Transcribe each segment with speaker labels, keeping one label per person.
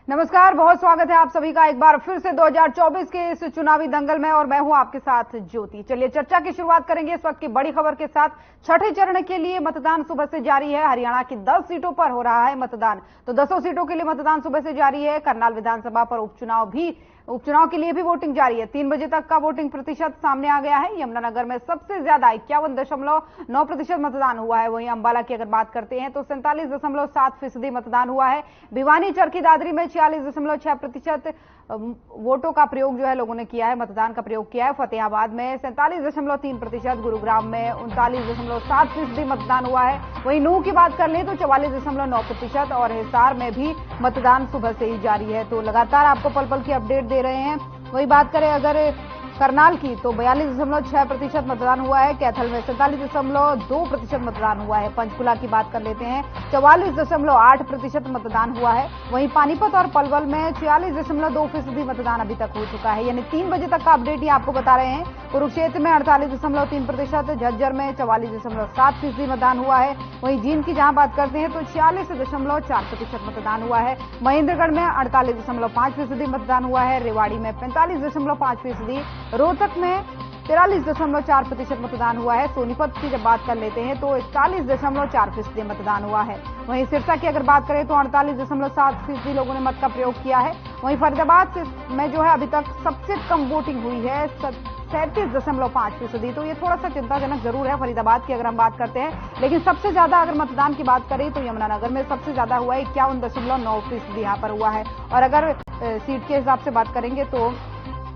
Speaker 1: नमस्कार, बहुत स्वागत है आप सभी का एक बार फिर से 2024 के इस चुनावी दंगल में और मैं हूं आपके साथ ज्योति। चलिए चर्चा की शुरुआत करेंगे इस वक्त की बड़ी खबर के साथ। छठे चरण के लिए मतदान सुबह से जारी है। हरियाणा की 10 सीटों पर हो रहा है मतदान, तो 10 सीटों के लिए मतदान सुबह से जारी है। करनाल विधानसभा पर उपचुनाव के लिए भी वोटिंग जारी है। 3 बजे तक का वोटिंग प्रतिशत सामने आ गया है। यमुनानगर में सबसे ज्यादा 51.9% मतदान हुआ है। वहीं अंबाला की अगर बात करते हैं तो 47.7% मतदान हुआ है। भिवानी, चरखी दादरी में 46.6% वोटों का प्रयोग जो है लोगों ने किया है, मतदान का प्रयोग किया है। फतेहाबाद में 47.3%, गुरुग्राम में 39.7% मतदान हुआ है। वहीं नूह की बात कर लें तो 44.9% और हिसार में भी मतदान सुबह से ही जारी है। तो लगातार आपको पल पल की अपडेट दे रहे हैं। वही बात करें अगर करनाल की तो 42.6% मतदान हुआ है। कैथल में 47.2% मतदान हुआ है। पंचकुला की बात कर लेते हैं 44.8% मतदान हुआ है। वहीं पानीपत और पलवल में 46.2% मतदान अभी तक हो चुका है, यानी 3 बजे तक का अपडेट ही आपको बता रहे हैं। कुरुक्षेत्र में 48.3%, झज्जर में 44.7% मतदान हुआ है। वहीं जींद की जहां बात करते हैं तो 46.4% मतदान हुआ है। महेंद्रगढ़ में 48.5% मतदान हुआ है। रेवाड़ी में 45.5%, रोहतक में 43.4% मतदान हुआ है। सोनीपत की जब बात कर लेते हैं तो 41.4% मतदान हुआ है। वहीं सिरसा की अगर बात करें तो 48.7% लोगों ने मत का प्रयोग किया है। वहीं फरीदाबाद में जो है अभी तक सबसे कम वोटिंग हुई है, 37.5%। तो ये थोड़ा सा चिंताजनक जरूर है फरीदाबाद की अगर हम बात करते हैं। लेकिन सबसे ज्यादा अगर मतदान की बात करें तो यमुनानगर में सबसे ज्यादा हुआ है, 51.9% यहाँ पर हुआ है। और अगर सीट के हिसाब से बात करेंगे तो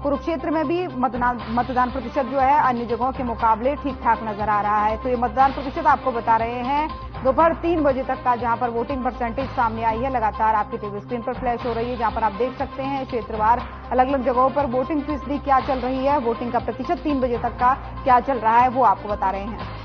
Speaker 1: कुरुक्षेत्र में भी मतदान प्रतिशत जो है अन्य जगहों के मुकाबले ठीक ठाक नजर आ रहा है। तो ये मतदान प्रतिशत आपको बता रहे हैं दोपहर 3 बजे तक का, जहां पर वोटिंग परसेंटेज सामने आई है। लगातार आपकी टीवी स्क्रीन पर फ्लैश हो रही है, जहां पर आप देख सकते हैं क्षेत्रवार अलग अलग जगहों पर वोटिंग फीसदी क्या चल रही है, वोटिंग का प्रतिशत 3 बजे तक का क्या चल रहा है, वो आपको बता रहे हैं।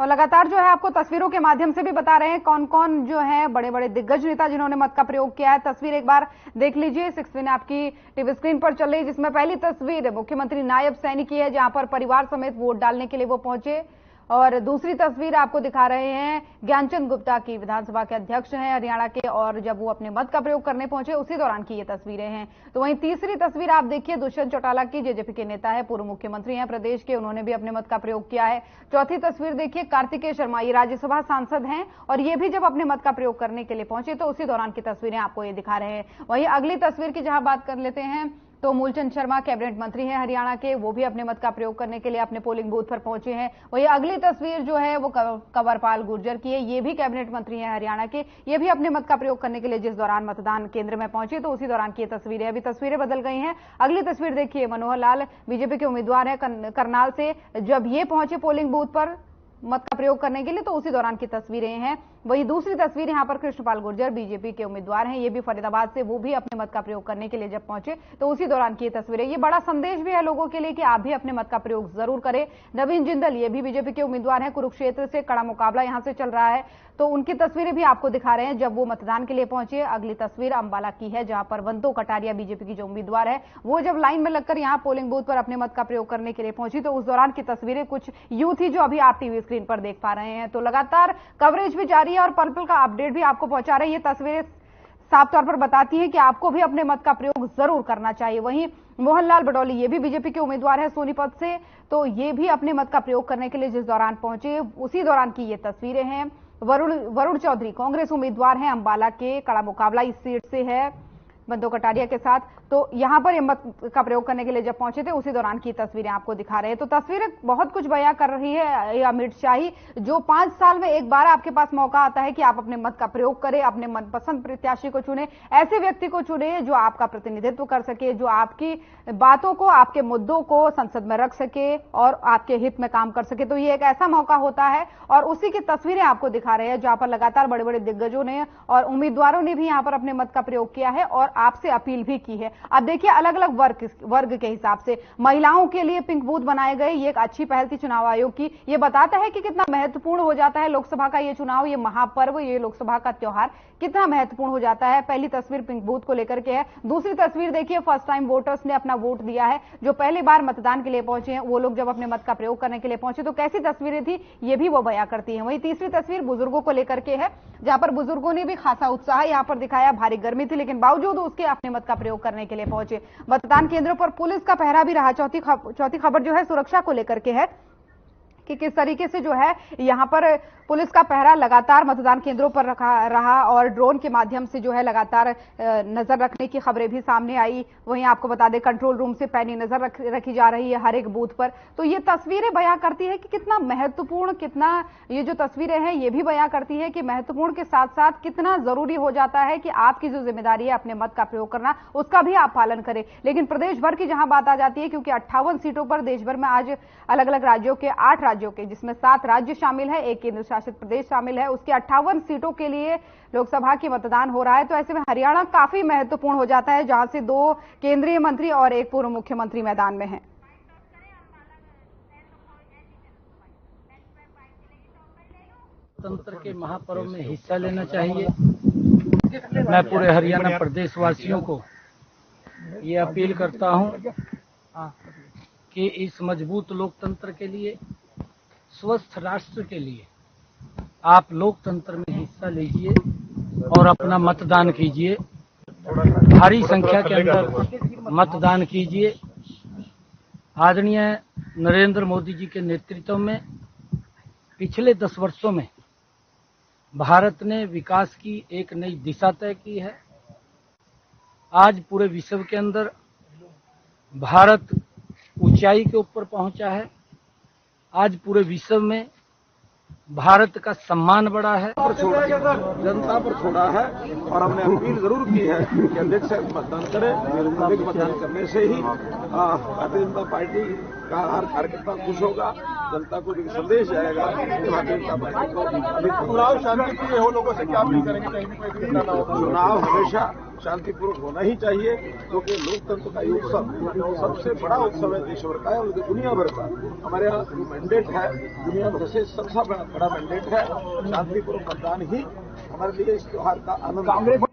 Speaker 1: और लगातार जो है आपको तस्वीरों के माध्यम से भी बता रहे हैं कौन कौन जो है बड़े बड़े दिग्गज नेता जिन्होंने मत का प्रयोग किया है। तस्वीर एक बार देख लीजिए, स्क्रीन आपकी टीवी स्क्रीन पर चल रही है, जिसमें पहली तस्वीर मुख्यमंत्री नायब सैनी की है, जहां पर परिवार समेत वोट डालने के लिए वो पहुंचे। और दूसरी तस्वीर आपको दिखा रहे हैं ज्ञानचंद गुप्ता की, विधानसभा के अध्यक्ष हैं हरियाणा के, और जब वो अपने मत का प्रयोग करने पहुंचे उसी दौरान की ये तस्वीरें हैं। तो वहीं तीसरी तस्वीर आप देखिए दुष्यंत चौटाला की, जेजेपी के नेता है, पूर्व मुख्यमंत्री हैं प्रदेश के, उन्होंने भी अपने मत का प्रयोग किया है। चौथी तस्वीर देखिए कार्तिकेय शर्मा, ये राज्यसभा सांसद हैं और ये भी जब अपने मत का प्रयोग करने के लिए पहुंचे तो उसी दौरान की तस्वीरें आपको ये दिखा रहे हैं। वहीं अगली तस्वीर की जहां बात कर लेते हैं तो मूलचंद शर्मा कैबिनेट मंत्री हैं हरियाणा के, वो भी अपने मत का प्रयोग करने के लिए अपने पोलिंग बूथ पर पहुंचे हैं। वही अगली तस्वीर जो है वो कंवरपाल गुर्जर की है, ये भी कैबिनेट मंत्री हैं हरियाणा के, ये भी अपने मत का प्रयोग करने के लिए जिस दौरान मतदान केंद्र में पहुंचे तो उसी दौरान की ये तस्वीरें, अभी तस्वीरें बदल गई हैं। अगली तस्वीर देखिए मनोहर लाल बीजेपी के उम्मीदवार है करनाल से, जब ये पहुंचे पोलिंग बूथ पर मत का प्रयोग करने के लिए तो उसी दौरान की तस्वीरें हैं। वही दूसरी तस्वीर यहां पर कृष्णपाल गुर्जर बीजेपी के उम्मीदवार हैं, ये भी फरीदाबाद से, वो भी अपने मत का प्रयोग करने के लिए जब पहुंचे तो उसी दौरान की तस्वीरें। ये बड़ा संदेश भी है लोगों के लिए कि आप भी अपने मत का प्रयोग जरूर करें। नवीन जिंदल, ये भी बीजेपी के उम्मीदवार हैं, कुरुक्षेत्र से कड़ा मुकाबला यहां से चल रहा है, तो उनकी तस्वीरें भी आपको दिखा रहे हैं जब वो मतदान के लिए पहुंचे। अगली तस्वीर अंबाला की है, जहां पर वंतो कटारिया बीजेपी की जो उम्मीदवार है वो जब लाइन में लगकर यहां पोलिंग बूथ पर अपने मत का प्रयोग करने के लिए पहुंची तो उस दौरान की तस्वीरें कुछ यूं थी जो अभी आप टीवी स्क्रीन पर देख पा रहे हैं। तो लगातार कवरेज भी जारी है और पल पल का अपडेट भी आपको पहुंचा रही है। तस्वीरें साफ तौर पर बताती हैं कि आपको भी अपने मत का प्रयोग जरूर करना चाहिए। वहीं मोहनलाल बडौली, ये भी बीजेपी के उम्मीदवार है सोनीपत से, तो ये भी अपने मत का प्रयोग करने के लिए जिस दौरान पहुंचे उसी दौरान की ये तस्वीरें हैं। वरुण चौधरी कांग्रेस उम्मीदवार हैं अंबाला के, कड़ा मुकाबला इस सीट से है बंदो कटारिया के साथ, तो यहां पर मत का प्रयोग करने के लिए जब पहुंचे थे उसी दौरान की तस्वीरें आपको दिखा रहे हैं। तो तस्वीरें बहुत कुछ बयां कर रही है अमित शाही, जो 5 साल में एक बार आपके पास मौका आता है कि आप अपने मत का प्रयोग करें, अपने मनपसंद प्रत्याशी को चुने, ऐसे व्यक्ति को चुने जो आपका प्रतिनिधित्व कर सके, जो आपकी बातों को, आपके मुद्दों को संसद में रख सके और आपके हित में काम कर सके। तो ये एक ऐसा मौका होता है और उसी की तस्वीरें आपको दिखा रहे हैं, जहां पर लगातार बड़े बड़े दिग्गजों ने और उम्मीदवारों ने भी यहां पर अपने मत का प्रयोग किया है और आपसे अपील भी की है। अब देखिए अलग अलग वर्ग के हिसाब से महिलाओं के लिए पिंक बूथ बनाए गए, ये एक अच्छी पहल थी चुनाव आयोग की। ये बताता है कि कितना महत्वपूर्ण हो जाता है लोकसभा का ये चुनाव, ये महापर्व, ये लोकसभा का त्योहार कितना महत्वपूर्ण हो जाता है। पहली तस्वीर पिंक बूथ को लेकर के है। दूसरी तस्वीर देखिए, फर्स्ट टाइम वोटर्स ने अपना वोट दिया है, जो पहली बार मतदान के लिए पहुंचे हैं, वो लोग जब अपने मत का प्रयोग करने के लिए पहुंचे तो कैसी तस्वीरें थी ये भी वो बयां करती हैं। वहीं तीसरी तस्वीर बुजुर्गों को लेकर के है, जहां पर बुजुर्गों ने भी खासा उत्साह यहां पर दिखाया। भारी गर्मी थी लेकिन बावजूद उसके अपने मत का प्रयोग करने के लिए पहुंचे। मतदान केंद्रों पर पुलिस का पहरा भी रहा। चौथी खबर जो है सुरक्षा को लेकर के है कि किस तरीके से जो है यहां पर पुलिस का पहरा लगातार मतदान केंद्रों पर रहा और ड्रोन के माध्यम से जो है लगातार नजर रखने की खबरें भी सामने आई। वहीं आपको बता दें कंट्रोल रूम से पैनी नजर रखी जा रही है हर एक बूथ पर। तो ये तस्वीरें बयां करती है कि कितना महत्वपूर्ण, कितना ये जो तस्वीरें हैं ये भी बयां करती है कि महत्वपूर्ण के साथ साथ कितना जरूरी हो जाता है कि आपकी जो जिम्मेदारी है अपने मत का प्रयोग करना, उसका भी आप पालन करें। लेकिन प्रदेश भर की जहां बात आ जाती है, क्योंकि 58 सीटों पर देश भर में आज अलग अलग राज्यों के 8 राज्यों के, जिसमें 7 राज्य शामिल है, एक केंद्र शासित प्रदेश शामिल है, उसके 58 सीटों के लिए लोकसभा की मतदान हो रहा है। तो ऐसे में हरियाणा काफी महत्वपूर्ण हो जाता है, जहां से 2 केंद्रीय मंत्री और एक पूर्व मुख्यमंत्री मैदान में हैं।
Speaker 2: लोकतंत्र के महापर्व में हिस्सा लेना चाहिए। मैं पूरे हरियाणा प्रदेशवासियों को ये अपील करता हूं कि इस मजबूत लोकतंत्र के लिए, स्वस्थ राष्ट्र के लिए आप लोकतंत्र में हिस्सा लीजिए और अपना मतदान कीजिए। भारी संख्या के अंदर मतदान कीजिए। आदरणीय नरेंद्र मोदी जी के नेतृत्व में पिछले 10 वर्षों में भारत ने विकास की एक नई दिशा तय की है। आज पूरे विश्व के अंदर भारत ऊंचाई के ऊपर पहुंचा है। आज पूरे विश्व में भारत का सम्मान बढ़ा है।
Speaker 3: जनता पर छोड़ा है और हमने अपील जरूर की है कि अधिक से मतदान करें। अधिक मतदान करने से ही भारतीय जनता पार्टी का हर कार्यकर्ता खुश होगा। जनता को भी संदेश जाएगा कि भारतीय जनता पार्टी को अभी चुनाव शांतिप्रिय हो। लोगों से क्या अपील करेंगे? चुनाव हमेशा शांतिपूर्वक होना ही चाहिए, क्योंकि लोकतंत्र का ये उत्सव सबसे बड़ा उत्सव है देश भर का है और दुनिया भर का। हमारे यहाँ मैंडेट है, दुनिया भर से सबसे बड़ा मैंडेट है। शांतिपूर्वक मतदान ही हमारे लिए इस त्योहार का आनंद।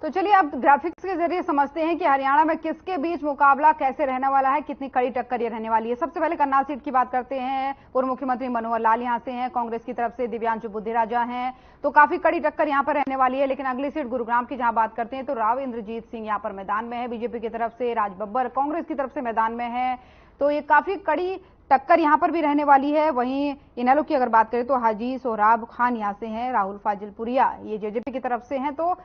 Speaker 1: तो चलिए अब ग्राफिक्स के जरिए समझते हैं कि हरियाणा में किसके बीच मुकाबला कैसे रहने वाला है, कितनी कड़ी टक्कर ये रहने वाली है। सबसे पहले करनाल सीट की बात करते हैं। पूर्व मुख्यमंत्री मनोहर लाल यहां से हैं, कांग्रेस की तरफ से दिव्यांशु बुद्धिराजा हैं, तो काफी कड़ी टक्कर यहां पर रहने वाली है। लेकिन अगली सीट गुरुग्राम की जहां बात करते हैं तो राव इंद्रजीत सिंह यहां पर मैदान में है, बीजेपी की तरफ से राज बब्बर कांग्रेस की तरफ से मैदान में है। तो ये काफी कड़ी टक्कर यहां पर भी रहने वाली है। वहीं इनेलो की अगर बात करें तो हाजी सोहराब खान यहां से हैं, राहुल फाजिलपुरिया ये जेजेपी की तरफ से हैं। तो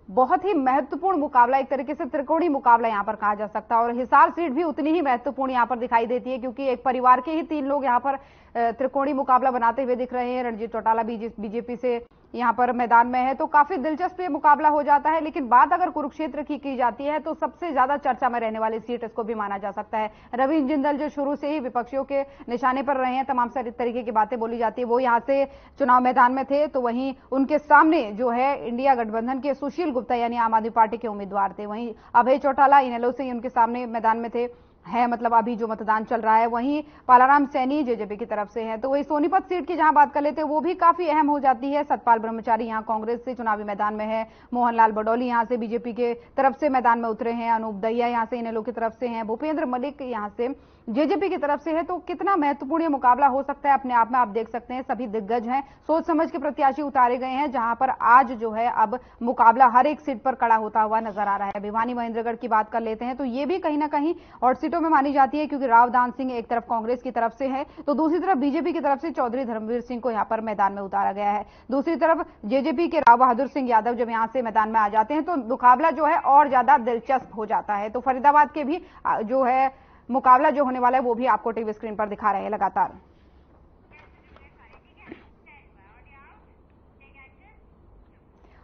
Speaker 1: बहुत ही महत्वपूर्ण मुकाबला, एक तरीके से त्रिकोणीय मुकाबला यहां पर कहा जा सकता है। और हिसार सीट भी उतनी ही महत्वपूर्ण यहां पर दिखाई देती है, क्योंकि एक परिवार के ही 3 लोग यहां पर त्रिकोणीय मुकाबला बनाते हुए दिख रहे हैं। रणजीत चौटाला बीजेपी से यहां पर मैदान में है, तो काफी दिलचस्प ये मुकाबला हो जाता है। लेकिन बात अगर कुरुक्षेत्र की जाती है तो सबसे ज्यादा चर्चा में रहने वाली सीट इसको भी माना जा सकता है। रविंद्र जिंदल जो शुरू से ही विपक्षियों के निशाने पर रहे हैं, तमाम सारी तरीके की बातें बोली जाती है, वो यहां से चुनाव मैदान में थे। तो वहीं उनके सामने जो है इंडिया गठबंधन के सुशील गुप्ता यानी आम आदमी पार्टी के उम्मीदवार थे। वहीं अभय चौटाला इनेलो से उनके सामने मैदान में थे है, मतलब अभी जो मतदान चल रहा है। वहीं पालाराम सैनी जेजेपी की तरफ से हैं। तो वही सोनीपत सीट की जहां बात कर लेते हैं वो भी काफी अहम हो जाती है। सतपाल ब्रह्मचारी यहां कांग्रेस से चुनावी मैदान में है, मोहनलाल बडौली यहां से बीजेपी के तरफ से मैदान में उतरे हैं, अनूप दहिया यहां से इनेलो की तरफ से हैं, भूपेंद्र मलिक यहां से जेजेपी की तरफ से है। तो कितना महत्वपूर्ण ये मुकाबला हो सकता है अपने आप में आप देख सकते हैं। सभी दिग्गज हैं, सोच समझ के प्रत्याशी उतारे गए हैं, जहां पर आज जो है अब मुकाबला हर एक सीट पर कड़ा होता हुआ नजर आ रहा है। भिवानी महेंद्रगढ़ की बात कर लेते हैं तो ये भी कहीं ना कहीं और सीटों में मानी जाती है, क्योंकि राव दान सिंह एक तरफ कांग्रेस की तरफ से है तो दूसरी तरफ बीजेपी की तरफ से चौधरी धर्मवीर सिंह को यहां पर मैदान में उतारा गया है। दूसरी तरफ जेजेपी के राव बहादुर सिंह यादव जब यहां से मैदान में आ जाते हैं तो मुकाबला जो है और ज्यादा दिलचस्प हो जाता है। तो फरीदाबाद के भी जो है मुकाबला जो होने वाला है वो भी आपको टीवी स्क्रीन पर दिखा रहे हैं लगातार।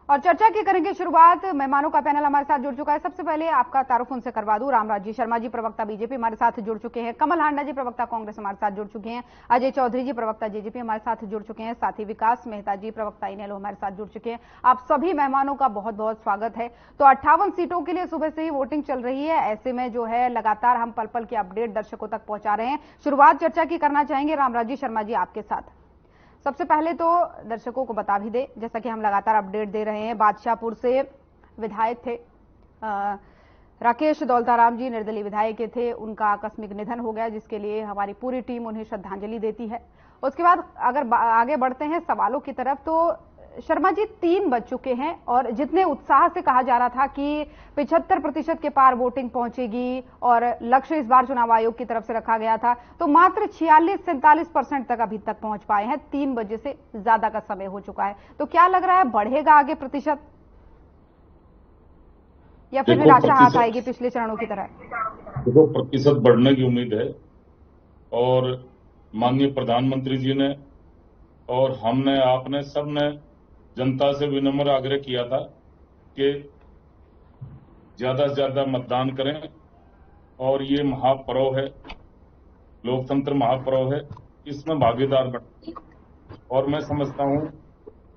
Speaker 1: और चर्चा की करेंगे शुरुआत। मेहमानों का पैनल हमारे साथ जुड़ चुका है। सबसे पहले आपका तारुफ उनसे करवा दूं। रामराज जी शर्मा जी प्रवक्ता बीजेपी हमारे साथ जुड़ चुके हैं, कमल हांडा जी प्रवक्ता कांग्रेस हमारे साथ जुड़ चुके हैं, अजय चौधरी जी प्रवक्ता जेजेपी हमारे साथ जुड़ चुके हैं, साथ ही विकास मेहता जी प्रवक्ता इनेलो हमारे साथ जुड़ चुके हैं। आप सभी मेहमानों का बहुत बहुत स्वागत है। तो 58 सीटों के लिए सुबह से ही वोटिंग चल रही है। ऐसे में जो है लगातार हम पल पल की अपडेट दर्शकों तक पहुंचा रहे हैं। शुरुआत चर्चा की करना चाहेंगे रामराज जी शर्मा जी आपके साथ। सबसे पहले तो दर्शकों को बता भी दे, जैसा कि हम लगातार अपडेट दे रहे हैं, बादशाहपुर से विधायक थे राकेश दौलताराम जी, निर्दलीय विधायक थे, उनका आकस्मिक निधन हो गया, जिसके लिए हमारी पूरी टीम उन्हें श्रद्धांजलि देती है। उसके बाद अगर आगे बढ़ते हैं सवालों की तरफ, तो शर्मा जी 3 बज चुके हैं और जितने उत्साह से कहा जा रहा था कि 75% के पार वोटिंग पहुंचेगी और लक्ष्य इस बार चुनाव आयोग की तरफ से रखा गया था, तो मात्र 46-47% तक अभी तक पहुंच पाए हैं। 3 बजे से ज्यादा का समय हो चुका है। तो क्या लग रहा है, बढ़ेगा आगे प्रतिशत या फिर निराशा हाथ आएगी पिछले चरणों की तरह?
Speaker 4: देखो, प्रतिशत बढ़ने की उम्मीद है और माननीय प्रधानमंत्री जी ने और हमने, आपने, सबने जनता से विनम्र आग्रह किया था कि ज्यादा से ज्यादा मतदान करें और ये महापर्व है, लोकतंत्र महापर्व है, इसमें भागीदार बने। और मैं समझता हूं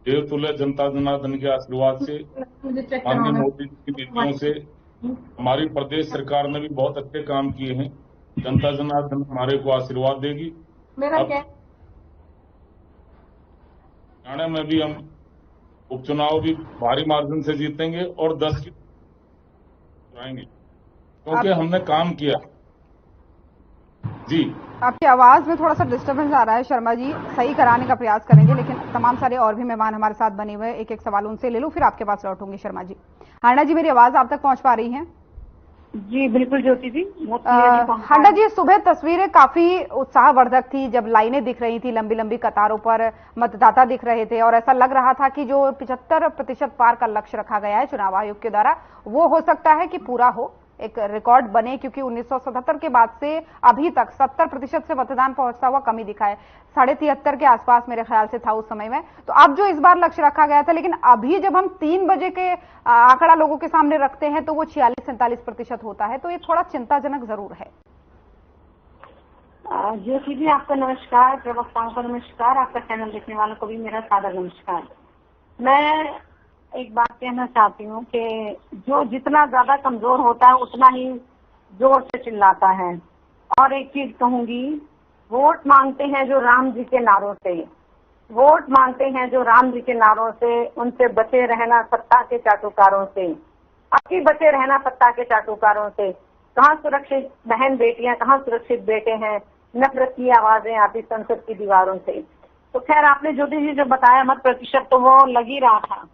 Speaker 4: देवतुल्य जनता जनार्दन के आशीर्वाद से, माननीय मोदी जी की नीतियों से, हमारी प्रदेश सरकार ने भी बहुत अच्छे काम किए हैं। जनता जनार्दन हमारे को आशीर्वाद देगी। हरियाणा में भी हम उपचुनाव भी भारी मार्जिन से जीतेंगे और 10 की आएंगे, क्योंकि हमने काम किया। जी,
Speaker 1: आपकी आवाज में थोड़ा सा डिस्टरबेंस आ रहा है शर्मा जी, सही कराने का प्रयास करेंगे। लेकिन तमाम सारे और भी मेहमान हमारे साथ बने हुए हैं, एक एक सवाल उनसे ले लूं, फिर आपके पास लौटूंगी। शर्मा जी, हांडा जी, मेरी आवाज आप तक पहुंच पा रही है?
Speaker 5: जी बिल्कुल ज्योति जी।
Speaker 1: हांडा जी, सुबह तस्वीरें काफी उत्साहवर्धक थी, जब लाइनें दिख रही थी, लंबी लंबी कतारों पर मतदाता दिख रहे थे और ऐसा लग रहा था कि जो 75% पार का लक्ष्य रखा गया है चुनाव आयोग के द्वारा, वो हो सकता है कि पूरा हो, एक रिकॉर्ड बने, क्योंकि 1977 के बाद से अभी तक 70% से मतदान पहुंचता हुआ कमी दिखा है। 73.5 के आसपास मेरे ख्याल से था उस समय में। तो अब जो इस बार लक्ष्य रखा गया था, लेकिन अभी जब हम 3 बजे के आंकड़ा लोगों के सामने रखते हैं तो वो 46-47% होता है, तो ये थोड़ा चिंताजनक जरूर है।
Speaker 5: ज्योति जी, आपका नमस्कार, प्रवक्ताओं को नमस्कार, आपका चैनल देखने वालों को भी मेरा सादर नमस्कार। मैं एक बात कहना चाहती हूँ कि जो जितना ज्यादा कमजोर होता है उतना ही जोर से चिल्लाता है। और एक चीज कहूंगी, वोट मांगते हैं जो राम जी के नारों से, वोट मांगते हैं जो राम जी के नारों से, उनसे बचे रहना सत्ता के चाटुकारों से, अभी बचे रहना सत्ता के चाटुकारों से। कहाँ सुरक्षित बहन बेटियां, कहाँ सुरक्षित बेटे हैं, नफरत की आवाजें आती संसद की दीवारों से। तो खैर, आपने ज्योति जी जो बताया मत प्रतिशत, तो वो लग ही रहा था,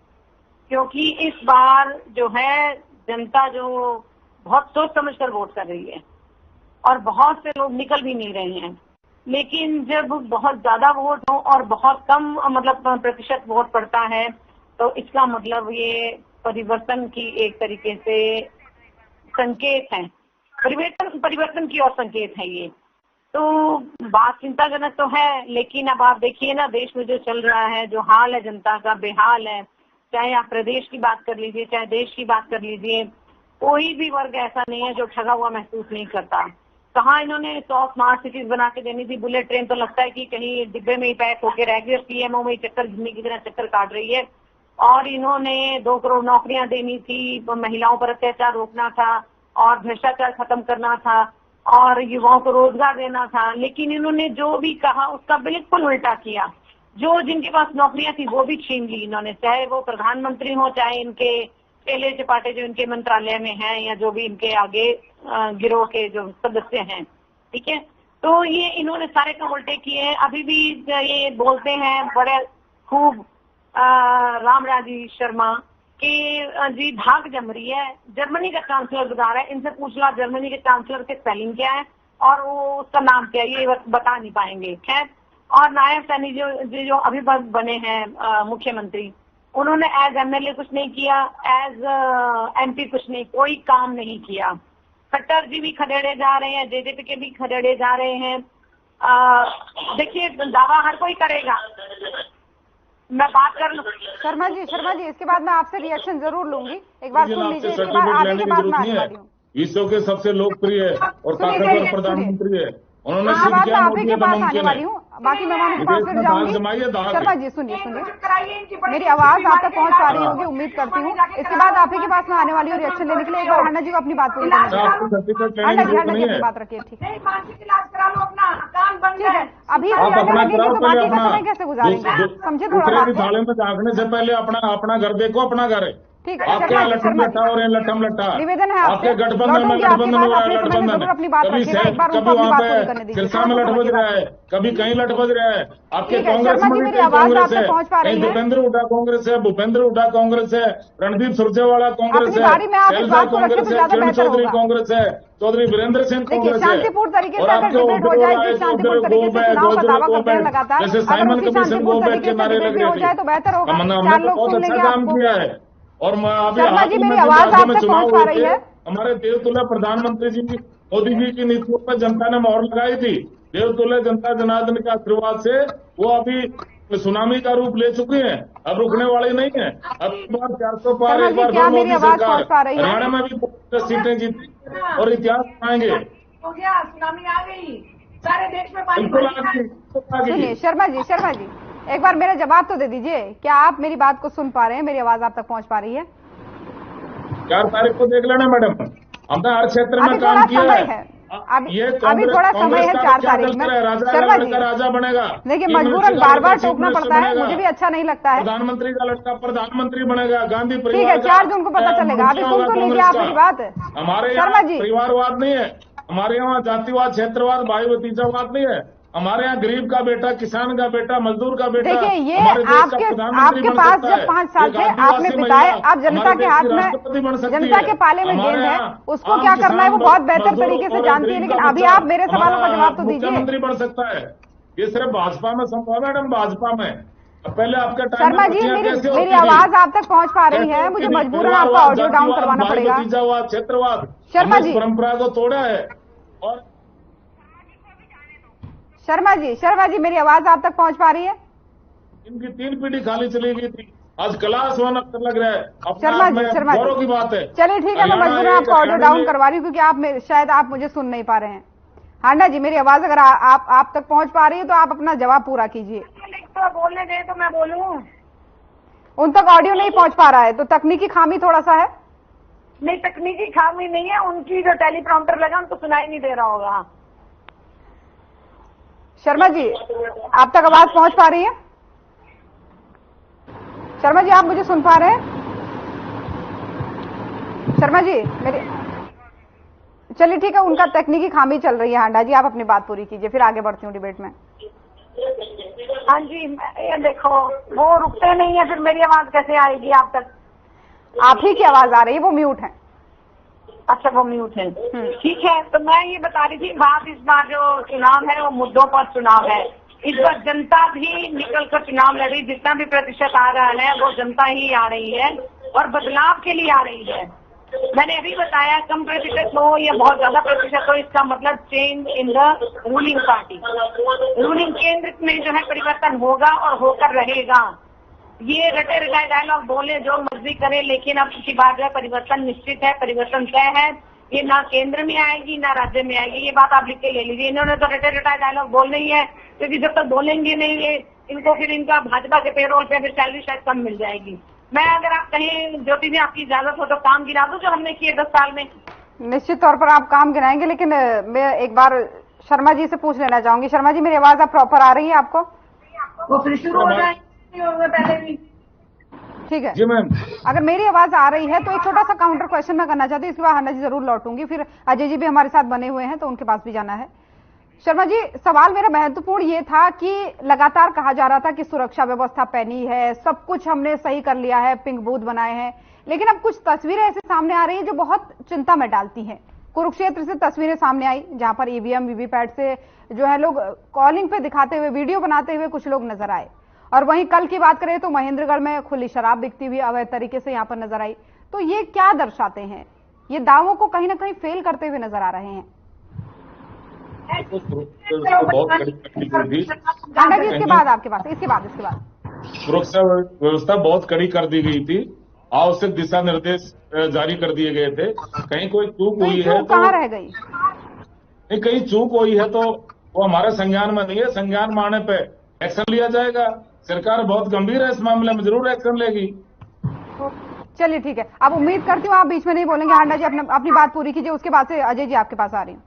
Speaker 5: क्योंकि इस बार जो है जनता जो बहुत सोच समझकर वोट कर रही है और बहुत से लोग निकल भी नहीं रहे हैं। लेकिन जब बहुत ज्यादा वोट हो और बहुत कम मतलब प्रतिशत वोट पड़ता है, तो इसका मतलब ये परिवर्तन की एक तरीके से संकेत है, परिवर्तन की ओर संकेत है ये। तो बात चिंताजनक तो है, लेकिन अब आप देखिए ना, देश में जो चल रहा है, जो हाल है जनता का, बेहाल है। चाहे आप प्रदेश की बात कर लीजिए, चाहे देश की बात कर लीजिए, कोई भी वर्ग ऐसा नहीं है जो ठगा हुआ महसूस नहीं करता। कहाँ इन्होंने 100 स्मार्ट सिटीज बना के देनी थी, बुलेट ट्रेन तो लगता है कि कहीं डिब्बे में ही पैक होकर रह गई, पीएमओ में चक्कर घूमने की तरह चक्कर काट रही है। और इन्होंने 2 करोड़ नौकरियां देनी थी, महिलाओं पर अत्याचार रोकना था और भ्रष्टाचार खत्म करना था और युवाओं को रोजगार देना था। लेकिन इन्होंने जो भी कहा उसका बिल्कुल उल्टा किया। जो जिनके पास नौकरियां थी वो भी छीन ली इन्होंने, चाहे वो प्रधानमंत्री हो, चाहे इनके पहले चपाटे जो इनके मंत्रालय में हैं, या जो भी इनके आगे गिरोह के जो सदस्य हैं। ठीक है, तो ये इन्होंने सारे काम उल्टे किए। अभी भी ये बोलते हैं बड़े खूब रामराज जी शर्मा कि जी धाक जम रही है, जर्मनी का चांसलर बता रहा है, इनसे पूछ लो जर्मनी के चांसलर के स्पेलिंग क्या है और वो उसका नाम क्या है, ये बता नहीं पाएंगे। खैर, और नायब सैनी जो अभी बने हैं मुख्यमंत्री, उन्होंने एज एमएलए कुछ नहीं किया, एज एमपी कुछ नहीं, कोई काम नहीं किया। खट्टर जी भी खदेड़े जा रहे हैं, जेजेपी के भी खदेड़े जा रहे हैं। देखिए, दावा हर कोई करेगा, मैं बात कर लूँ।
Speaker 1: शर्मा जी इसके बाद मैं आपसे रिएक्शन जरूर लूंगी, एक बार सुन लीजिए, इसके बाद
Speaker 4: सर्टिफिकेट
Speaker 1: आगे
Speaker 4: लेने
Speaker 1: के
Speaker 4: की
Speaker 1: बाद
Speaker 4: जरूरत
Speaker 1: मैं
Speaker 4: नहीं
Speaker 1: आने
Speaker 4: है।
Speaker 1: वाली हूँ।
Speaker 4: विश्व के सबसे लोकप्रिय और ताकतवर प्रधानमंत्री है, उन्होंने
Speaker 1: इसके
Speaker 4: सिद्ध
Speaker 1: बाद
Speaker 4: किया
Speaker 1: मैं आप ही
Speaker 4: मोदी
Speaker 1: के
Speaker 4: है तो
Speaker 1: पास आने
Speaker 4: मुमकिन
Speaker 1: वाली
Speaker 4: है।
Speaker 1: हूँ, बाकी मेहमानों के पास
Speaker 4: विदेश
Speaker 1: फिर
Speaker 4: में दाग
Speaker 1: जाऊंगी।
Speaker 4: जमाइए, दाग
Speaker 1: शर्मा जी सुनिए, मेरी आवाज आप तक पहुंच पा रही होगी, उम्मीद करती हूँ। इसके बाद आप ही के पास मैं आने वाली हूँ रिएक्शन लेने के लिए। एक बार हन्ना जी को अपनी बात पूरी करने दीजिए।
Speaker 4: आपको सर्टिफिकेट लेने
Speaker 1: हन्ना
Speaker 4: की
Speaker 1: जी
Speaker 4: जरूरत नहीं
Speaker 1: अपनी
Speaker 4: है।
Speaker 1: बात रखिए, ठीक है,
Speaker 5: मानसिक इलाज करा लो अपना, कान बंद
Speaker 1: ठीक है। अभी
Speaker 4: आप
Speaker 1: जाने
Speaker 4: अपना
Speaker 1: लगेंगे
Speaker 4: कराओ
Speaker 1: तो
Speaker 4: पहले
Speaker 1: बाकी का
Speaker 4: अपना।
Speaker 1: समय कैसे गुजारेंगे? समझे थोड़ा
Speaker 4: दूसरे
Speaker 1: बात
Speaker 4: की
Speaker 1: को।
Speaker 4: थाली में झांकने से पहले अपना घर देखो, अपना घर है।
Speaker 1: ठीक है,
Speaker 4: आपके
Speaker 1: शर्मा
Speaker 4: यहाँ
Speaker 1: जी,
Speaker 4: लट्ठम
Speaker 1: शर्मा
Speaker 4: लट्ठा
Speaker 1: जी,
Speaker 4: और ये लट्ठम लट्ठा,
Speaker 1: निवेदन है आपसे,
Speaker 4: आपके गठबंधन में
Speaker 1: लौटूंगी आपके
Speaker 4: गठबंधन
Speaker 1: पास,
Speaker 4: हो रहा है,
Speaker 1: अपने समय में
Speaker 4: गठबंधन
Speaker 1: जरूर अपनी बात
Speaker 4: कभी
Speaker 1: रखिएगा। एक बार उनको
Speaker 4: कभी
Speaker 1: अपनी
Speaker 4: वहाँ
Speaker 1: बात पूरी करने
Speaker 4: पे
Speaker 1: दीजिए,
Speaker 4: सिरसा
Speaker 1: थोड़ा
Speaker 4: में
Speaker 1: सा
Speaker 4: लट
Speaker 1: समझिए
Speaker 4: बज रहा
Speaker 1: बात
Speaker 4: है,
Speaker 1: को।
Speaker 4: कभी कहीं लट बज रहा है। आपके
Speaker 1: ठीक है,
Speaker 4: कांग्रेस
Speaker 1: शर्मा जी,
Speaker 4: में
Speaker 1: मेरी
Speaker 4: कहीं
Speaker 1: आवाज
Speaker 4: कांग्रेस
Speaker 1: आप तक
Speaker 4: है,
Speaker 1: पहुंच पा
Speaker 4: कहीं
Speaker 1: रही है?
Speaker 4: भूपेंद्र हुड्डा कांग्रेस है, भूपेंद्र हुड्डा कांग्रेस है, रणदीप सुरजेवाला कांग्रेस
Speaker 1: अपनी
Speaker 4: है,
Speaker 1: बारी में आप इस
Speaker 4: शैलजा
Speaker 1: बात को रखें तो
Speaker 4: कांग्रेस है,
Speaker 1: ज्यादा
Speaker 4: किरण
Speaker 1: बेहतर
Speaker 4: चौधरी
Speaker 1: होगा।
Speaker 4: कांग्रेस है, चौधरी वीरेंद्र सिंह
Speaker 1: देखिए,
Speaker 4: कांग्रेस है।
Speaker 1: शांतिपूर्ण तरीके
Speaker 4: और
Speaker 1: से अगर
Speaker 4: आपके
Speaker 1: डिबेट हो
Speaker 4: उधर
Speaker 1: जाए,
Speaker 4: आए
Speaker 1: जिस
Speaker 4: तो उधर
Speaker 1: शांतिपूर्ण तरीके
Speaker 4: गो
Speaker 1: से
Speaker 4: बैक,
Speaker 1: चुनाव का दावा
Speaker 4: गो
Speaker 1: करते हैं
Speaker 4: बैक,
Speaker 1: लगातार,
Speaker 4: जैसे
Speaker 1: अगर
Speaker 4: साइमन
Speaker 1: उसी
Speaker 4: कमीशन गो
Speaker 1: शांतिपूर्ण
Speaker 4: बैक
Speaker 1: तरीके
Speaker 4: के
Speaker 1: से
Speaker 4: नारे
Speaker 1: डिबेट
Speaker 4: लग
Speaker 1: भी हो
Speaker 4: रहे
Speaker 1: जाए
Speaker 4: थे।
Speaker 1: तो बेहतर होगा।
Speaker 4: हमने
Speaker 1: 4
Speaker 4: तो
Speaker 1: लोग
Speaker 4: बहुत
Speaker 1: सुन
Speaker 4: अच्छा
Speaker 1: लेंगे
Speaker 4: काम
Speaker 1: आपको।
Speaker 4: किया है। और मैं अभी
Speaker 1: शर्मा
Speaker 4: हाल
Speaker 1: जी,
Speaker 4: ही में
Speaker 1: मेरी
Speaker 4: जब
Speaker 1: आवाज
Speaker 4: राज्य
Speaker 1: आप
Speaker 4: में
Speaker 1: तक
Speaker 4: चुनाव
Speaker 1: पहुंच पा
Speaker 4: हुए
Speaker 1: रही
Speaker 4: थे,
Speaker 1: है?
Speaker 4: हमारे देवतुल्य प्रधानमंत्री जी की, मोदी जी की नीतियों पर जनता ने मोहर लगाई थी। देवतुल्य जनता जनार्दन के आशीर्वाद से वो अभी सुनामी का रूप ले चुकी है, अब रुकने वाली नहीं है। अब एक बार 400 पार,
Speaker 1: शर्मा
Speaker 4: एक
Speaker 1: जी,
Speaker 4: बार
Speaker 1: क्या
Speaker 4: फिर
Speaker 1: मेरी
Speaker 4: मोदी
Speaker 1: आवाज
Speaker 4: सरकार।
Speaker 1: पहुंच पा रही है?
Speaker 4: हरियाणा में भी 50 सीटें जीती और इतिहास बनाएंगे।
Speaker 5: हो गया, सुनामी आ गई, सारे देश में पानी
Speaker 4: बिल्कुल
Speaker 5: भर
Speaker 4: आ गई, बिल्कुल आ गई।
Speaker 1: सुनिए शर्मा जी, एक बार मेरा जवाब तो दे दीजिए। क्या आप मेरी बात को सुन पा रहे हैं? मेरी आवाज आप तक पहुंच पा रही है?
Speaker 4: 4 तारीख को देख लेना मैडम, हमने हर क्षेत्र में
Speaker 1: अभी
Speaker 4: काम
Speaker 1: थोड़ा
Speaker 4: किया
Speaker 1: समय
Speaker 4: है।
Speaker 1: है,
Speaker 4: ये
Speaker 1: अभी थोड़ा समय है। 4
Speaker 4: क्या
Speaker 1: तारीख में
Speaker 4: कल्चर है? राजा
Speaker 1: शर्मा
Speaker 4: का
Speaker 1: जी,
Speaker 4: लड़का राजा बनेगा,
Speaker 1: देखिए,
Speaker 4: चीफ
Speaker 1: मजबूरन
Speaker 4: मिनिस्टर का
Speaker 1: बार
Speaker 4: लड़का
Speaker 1: बार
Speaker 4: चीफ
Speaker 1: टोकना
Speaker 4: मिनिस्टर
Speaker 1: पड़ता है,
Speaker 4: बनेगा,
Speaker 1: मुझे भी अच्छा नहीं लगता है।
Speaker 4: प्रधानमंत्री का लड़का प्रधानमंत्री बनेगा, गांधी
Speaker 1: ठीक है,
Speaker 4: परिवार
Speaker 1: 4 जून को पता चलेगा। अभी सुन तो लीजिए आप मेरी बात।
Speaker 4: हमारे
Speaker 1: शर्मा
Speaker 4: यहाँ
Speaker 1: जी,
Speaker 4: परिवारवाद नहीं है, हमारे यहाँ जातिवाद, क्षेत्रवाद, भाई भतीजावाद नहीं है। हमारे यहाँ गरीब का बेटा, किसान का बेटा, मजदूर का बेटा
Speaker 1: देखिए, ये
Speaker 4: हमारे देश का प्रधानमंत्री
Speaker 1: आपके
Speaker 4: बन
Speaker 1: पास
Speaker 4: सकता है।
Speaker 1: जब 5 साल
Speaker 4: एक
Speaker 1: थे आपने
Speaker 4: आदिवासी
Speaker 1: बिताए,
Speaker 4: महिला
Speaker 1: आप जनता
Speaker 4: हमारे
Speaker 1: के
Speaker 4: देश
Speaker 1: हाथ
Speaker 4: की
Speaker 1: में,
Speaker 4: राष्ट्रपति बन सकती
Speaker 1: जनता
Speaker 4: है।
Speaker 1: के पाले में
Speaker 4: हमारे
Speaker 1: गेंद है,
Speaker 4: यहाँ
Speaker 1: उसको
Speaker 4: आम
Speaker 1: क्या करना है वो
Speaker 4: किसान,
Speaker 1: बहुत बेहतर
Speaker 4: मजदूर
Speaker 1: तरीके से
Speaker 4: और
Speaker 1: जानती है।
Speaker 4: गरीब
Speaker 1: लेकिन
Speaker 4: का
Speaker 1: अभी
Speaker 4: बच्चा
Speaker 1: आप मेरे सवालों का
Speaker 4: हमारा
Speaker 1: जवाब तो दीजिए।
Speaker 4: मुख्यमंत्री बन सकता है। ये सिर्फ भाजपा में संभव है मैडम, भाजपा में। पहले आपके टाइम
Speaker 1: शर्मा
Speaker 4: में
Speaker 1: जी,
Speaker 4: बच्चियां कैसे
Speaker 1: मेरी
Speaker 4: होती थी?
Speaker 1: आवाज आप तक पहुंच पा रही है? मुझे मजबूरन आपका ऑडियो डाउन करवाना
Speaker 4: भाई
Speaker 1: पड़ेगा।
Speaker 4: भतीजावाद, क्षेत्रवाद,
Speaker 1: शर्मा
Speaker 4: हमने
Speaker 1: जी,
Speaker 4: इस परंपरा को तोड़ा है। और
Speaker 1: शर्मा जी, मेरी आवाज आप तक पहुंच पा रही है?
Speaker 4: इनकी 3 पीढ़ी खाली चली गई थी, आज क्लास 1 अक्सर लग रहा है। अपने
Speaker 1: शर्मा
Speaker 4: आप
Speaker 1: जी,
Speaker 4: में गौरव की बात है।
Speaker 1: चलिए ठीक है, मैं मजबूरन आपका ऑडियो डाउन करवा रही हूँ क्योंकि आप शायद आप मुझे सुन नहीं पा रहे हैं। हांडा जी, मेरी आवाज अगर आप तक पहुंच पा रही है तो आप अपना जवाब पूरा कीजिए।
Speaker 5: बोलने दे तो मैं बोलूं।
Speaker 1: उन तक ऑडियो नहीं पहुंच पा रहा है तो तकनीकी खामी थोड़ा सा है।
Speaker 5: नहीं, तकनीकी खामी नहीं है, उनकी जो टेलीप्रॉम्प्टर लगा उनको सुनाई नहीं दे रहा होगा।
Speaker 1: शर्मा जी, आप तक आवाज पहुंच पा रही है? शर्मा जी, आप मुझे सुन पा रहे हैं? शर्मा जी, मेरे, चलिए ठीक है, उनका तकनीकी खामी चल रही है। हांडा जी, आप अपनी बात पूरी कीजिए, फिर आगे बढ़ती हूँ डिबेट में।
Speaker 5: हाँ जी, ये देखो, वो रुकते नहीं है, फिर मेरी आवाज कैसे आएगी आप तक?
Speaker 1: आप ही की आवाज आ रही है, वो म्यूट है।
Speaker 5: अच्छा, वो म्यूट है, ठीक है। तो मैं ये बता रही थी, बात इस बार जो चुनाव है वो मुद्दों पर चुनाव है। इस बार जनता भी निकल कर चुनाव लड़ रही, जितना भी प्रतिशत आ रहा है वो जनता ही आ रही है और बदलाव के लिए आ रही है। मैंने अभी बताया, कम प्रतिशत हो या बहुत ज्यादा प्रतिशत हो, इसका मतलब change in the ruling party, ruling केंद्र में जो है परिवर्तन होगा और होकर रहेगा। ये रटे रटाए डायलॉग बोले जो मर्जी करे, लेकिन अब की बात है, परिवर्तन निश्चित है, परिवर्तन तय है। ये ना केंद्र में आएगी ना राज्य में आएगी, ये बात आप लिख के ले लीजिए। इन्होंने तो रटे रटाए डायलॉग बोलने ही है, क्योंकि जब तक बोलेंगे नहीं ये, इनको फिर इनका भाजपा के पेरोल पे फिर सैलरी शायद कम मिल जाएगी। मैं अगर आप कहें ज्योति जी आपकी इजाजत हो तो काम गिरा दूं जो हमने किए 10 साल में।
Speaker 1: निश्चित तौर पर आप काम गिनाएंगे, लेकिन मैं एक बार शर्मा जी से पूछ लेना चाहूंगी। शर्मा जी, मेरी आवाज आप प्रॉपर आ रही है आपको?
Speaker 5: वो फिर शुरू हो जाएगी पहले भी।
Speaker 1: ठीक है
Speaker 4: जी मैम,
Speaker 1: अगर मेरी आवाज आ रही है तो एक छोटा सा काउंटर क्वेश्चन मैं करना चाहती हूँ, इसके बाद हांडा जी जरूर लौटूंगी, फिर अजय जी भी हमारे साथ बने हुए हैं तो उनके पास भी जाना है। शर्मा जी, सवाल मेरा महत्वपूर्ण ये था कि लगातार कहा जा रहा था कि सुरक्षा व्यवस्था पैनी है, सब कुछ हमने सही कर लिया है, पिंक बूथ बनाए हैं, लेकिन अब कुछ तस्वीरें ऐसे सामने आ रही हैं जो बहुत चिंता में डालती हैं। कुरुक्षेत्र से तस्वीरें सामने आई जहां पर ईवीएम वीवीपैट से जो है लोग कॉलिंग पे दिखाते हुए, वीडियो बनाते हुए कुछ लोग नजर आए। और वहीं कल की बात करें तो महेंद्रगढ़ में खुली शराब बिकती हुई अवैध तरीके से यहां पर नजर आई। तो ये क्या दर्शाते हैं? ये दावों को कहीं ना कहीं फेल करते हुए नजर आ रहे हैं।
Speaker 4: बहुत कड़ी थी।
Speaker 1: हांडा जी, इसके बाद आपके पास, इसके बाद
Speaker 4: सुरक्षा व्यवस्था बहुत कड़ी कर दी गई थी, आवश्यक दिशा निर्देश जारी कर दिए गए थे। कहीं कोई चूक हुई है तो
Speaker 1: कहाँ रह गई?
Speaker 4: नहीं, कहीं चूक हुई है तो वो हमारे संज्ञान में नहीं है। संज्ञान में आने पे एक्शन लिया जाएगा। सरकार बहुत गंभीर है इस मामले में, जरूर एक्शन लेगी।
Speaker 1: चलिए ठीक है, अब उम्मीद करती हूँ आप बीच में नहीं बोलेंगे। हांडा जी अपनी बात पूरी कीजिए, उसके बाद से अजय जी आपके पास आ रही हूँ।